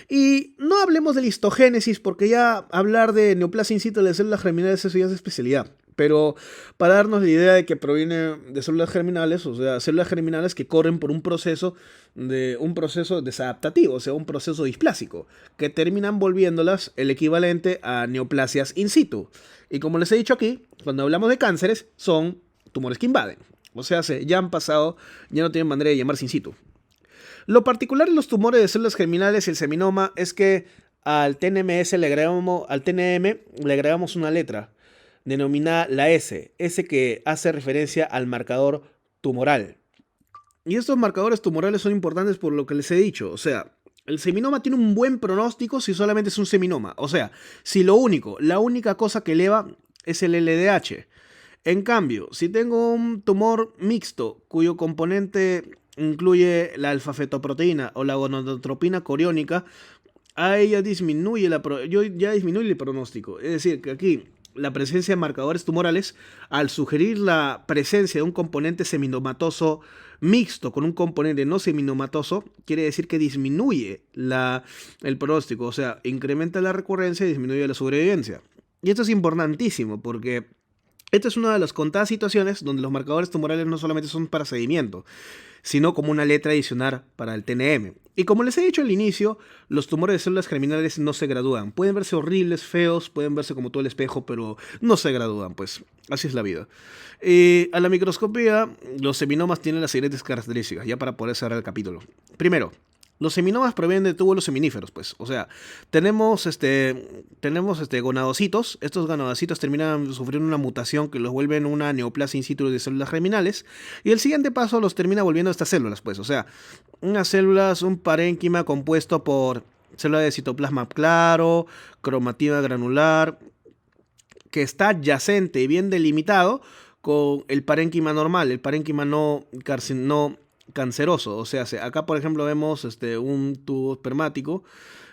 Y no hablemos de la histogénesis, porque ya hablar de neoplasia in situ de células germinales, eso ya es especialidad. Pero para darnos la idea de que proviene de células germinales, o sea, células germinales que corren por un proceso desadaptativo, o sea, un proceso displásico, que terminan volviéndolas el equivalente a neoplasias in situ. Y como les he dicho aquí, cuando hablamos de cánceres, son tumores que invaden. O sea, ya han pasado, ya no tienen manera de llamarse in situ. Lo particular de los tumores de células germinales y el seminoma es que al TNM le agregamos una letra denominada la S que hace referencia al marcador tumoral. Y estos marcadores tumorales son importantes por lo que les he dicho, o sea, el seminoma tiene un buen pronóstico si solamente es un seminoma, o sea, si la única cosa que eleva es el LDH. En cambio, si tengo un tumor mixto cuyo componente incluye la alfa-fetoproteína o la gonadotropina coriónica, ahí ya disminuye el pronóstico. Es decir, que aquí la presencia de marcadores tumorales, al sugerir la presencia de un componente seminomatoso mixto con un componente no seminomatoso, quiere decir que disminuye el pronóstico, o sea, incrementa la recurrencia y disminuye la sobrevivencia. Y esto es importantísimo porque Esta es una de las contadas situaciones donde los marcadores tumorales no solamente son para seguimiento, sino como una letra adicional para el TNM. Y como les he dicho al inicio, los tumores de células germinales no se gradúan. Pueden verse horribles, feos, pueden verse como todo el espejo, pero no se gradúan, pues así es la vida. A la microscopía, los seminomas tienen las siguientes características, ya para poder cerrar el capítulo. Primero, los seminomas provienen de túbulos seminíferos, pues. O sea, tenemos gonadocitos. Estos gonadocitos terminan sufriendo una mutación que los vuelven una neoplasia in situ de células germinales. Y el siguiente paso los termina volviendo estas células, pues. O sea, unas células, un parénquima compuesto por célula de citoplasma claro, cromatina granular, que está adyacente y bien delimitado con el parénquima normal, el parénquima no canceroso. O sea, acá por ejemplo vemos un tubo espermático.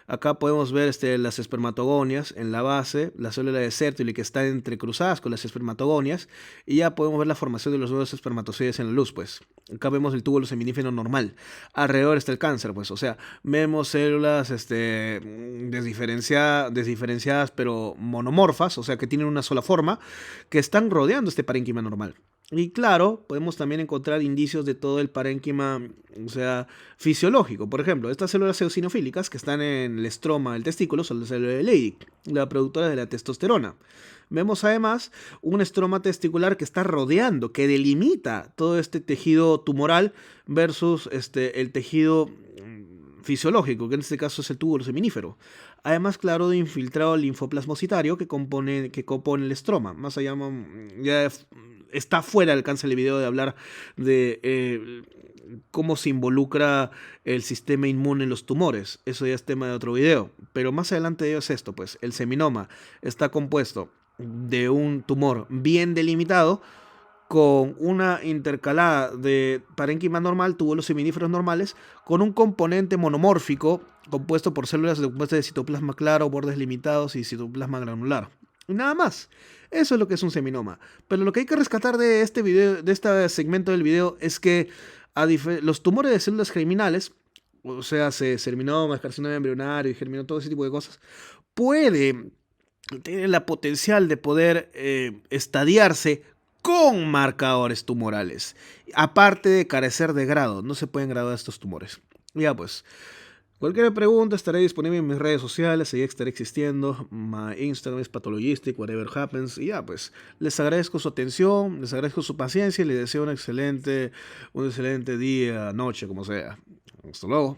Acá podemos ver las espermatogonias en la base, la célula de Sertoli que está entrecruzadas con las espermatogonias, y ya podemos ver la formación de los nuevos espermatozoides en la luz, pues. Acá vemos el túbulo seminífero normal. Alrededor está el cáncer, pues. O sea, vemos células desdiferenciadas, pero monomorfas, o sea, que tienen una sola forma, que están rodeando este parénquima normal. Y claro, podemos también encontrar indicios de todo el parénquima, o sea, fisiológico. Por ejemplo, estas células eosinofílicas que están en el estroma del testículo son las células de Leydig, la productora de la testosterona. Vemos además un estroma testicular que está rodeando, que delimita todo este tejido tumoral versus el tejido fisiológico, que en este caso es el túbulo seminífero. Además, claro, de infiltrado linfoplasmocitario que compone el estroma. Más allá, ya está fuera del alcance del video de hablar de cómo se involucra el sistema inmune en los tumores. Eso ya es tema de otro video. Pero más adelante de ello es esto, pues el seminoma está compuesto de un tumor bien delimitado con una intercalada de parénquima normal, túbulos seminíferos normales, con un componente monomórfico compuesto por células de citoplasma claro, bordes limitados y citoplasma granular. Nada más. Eso es lo que es un seminoma. Pero lo que hay que rescatar de este video, de este segmento del video, es que los tumores de células germinales, o sea, seminomas, carcinoma embrionario y germinoma, todo ese tipo de cosas, puede tener la potencial de poder estadiarse con marcadores tumorales. Aparte de carecer de grado, no se pueden graduar estos tumores. Ya pues, cualquier pregunta estaré disponible en mis redes sociales, ahí estaré existiendo. My Instagram es pathologistic, whatever happens. Y ya pues, les agradezco su atención, les agradezco su paciencia y les deseo un excelente día, noche, como sea. Hasta luego.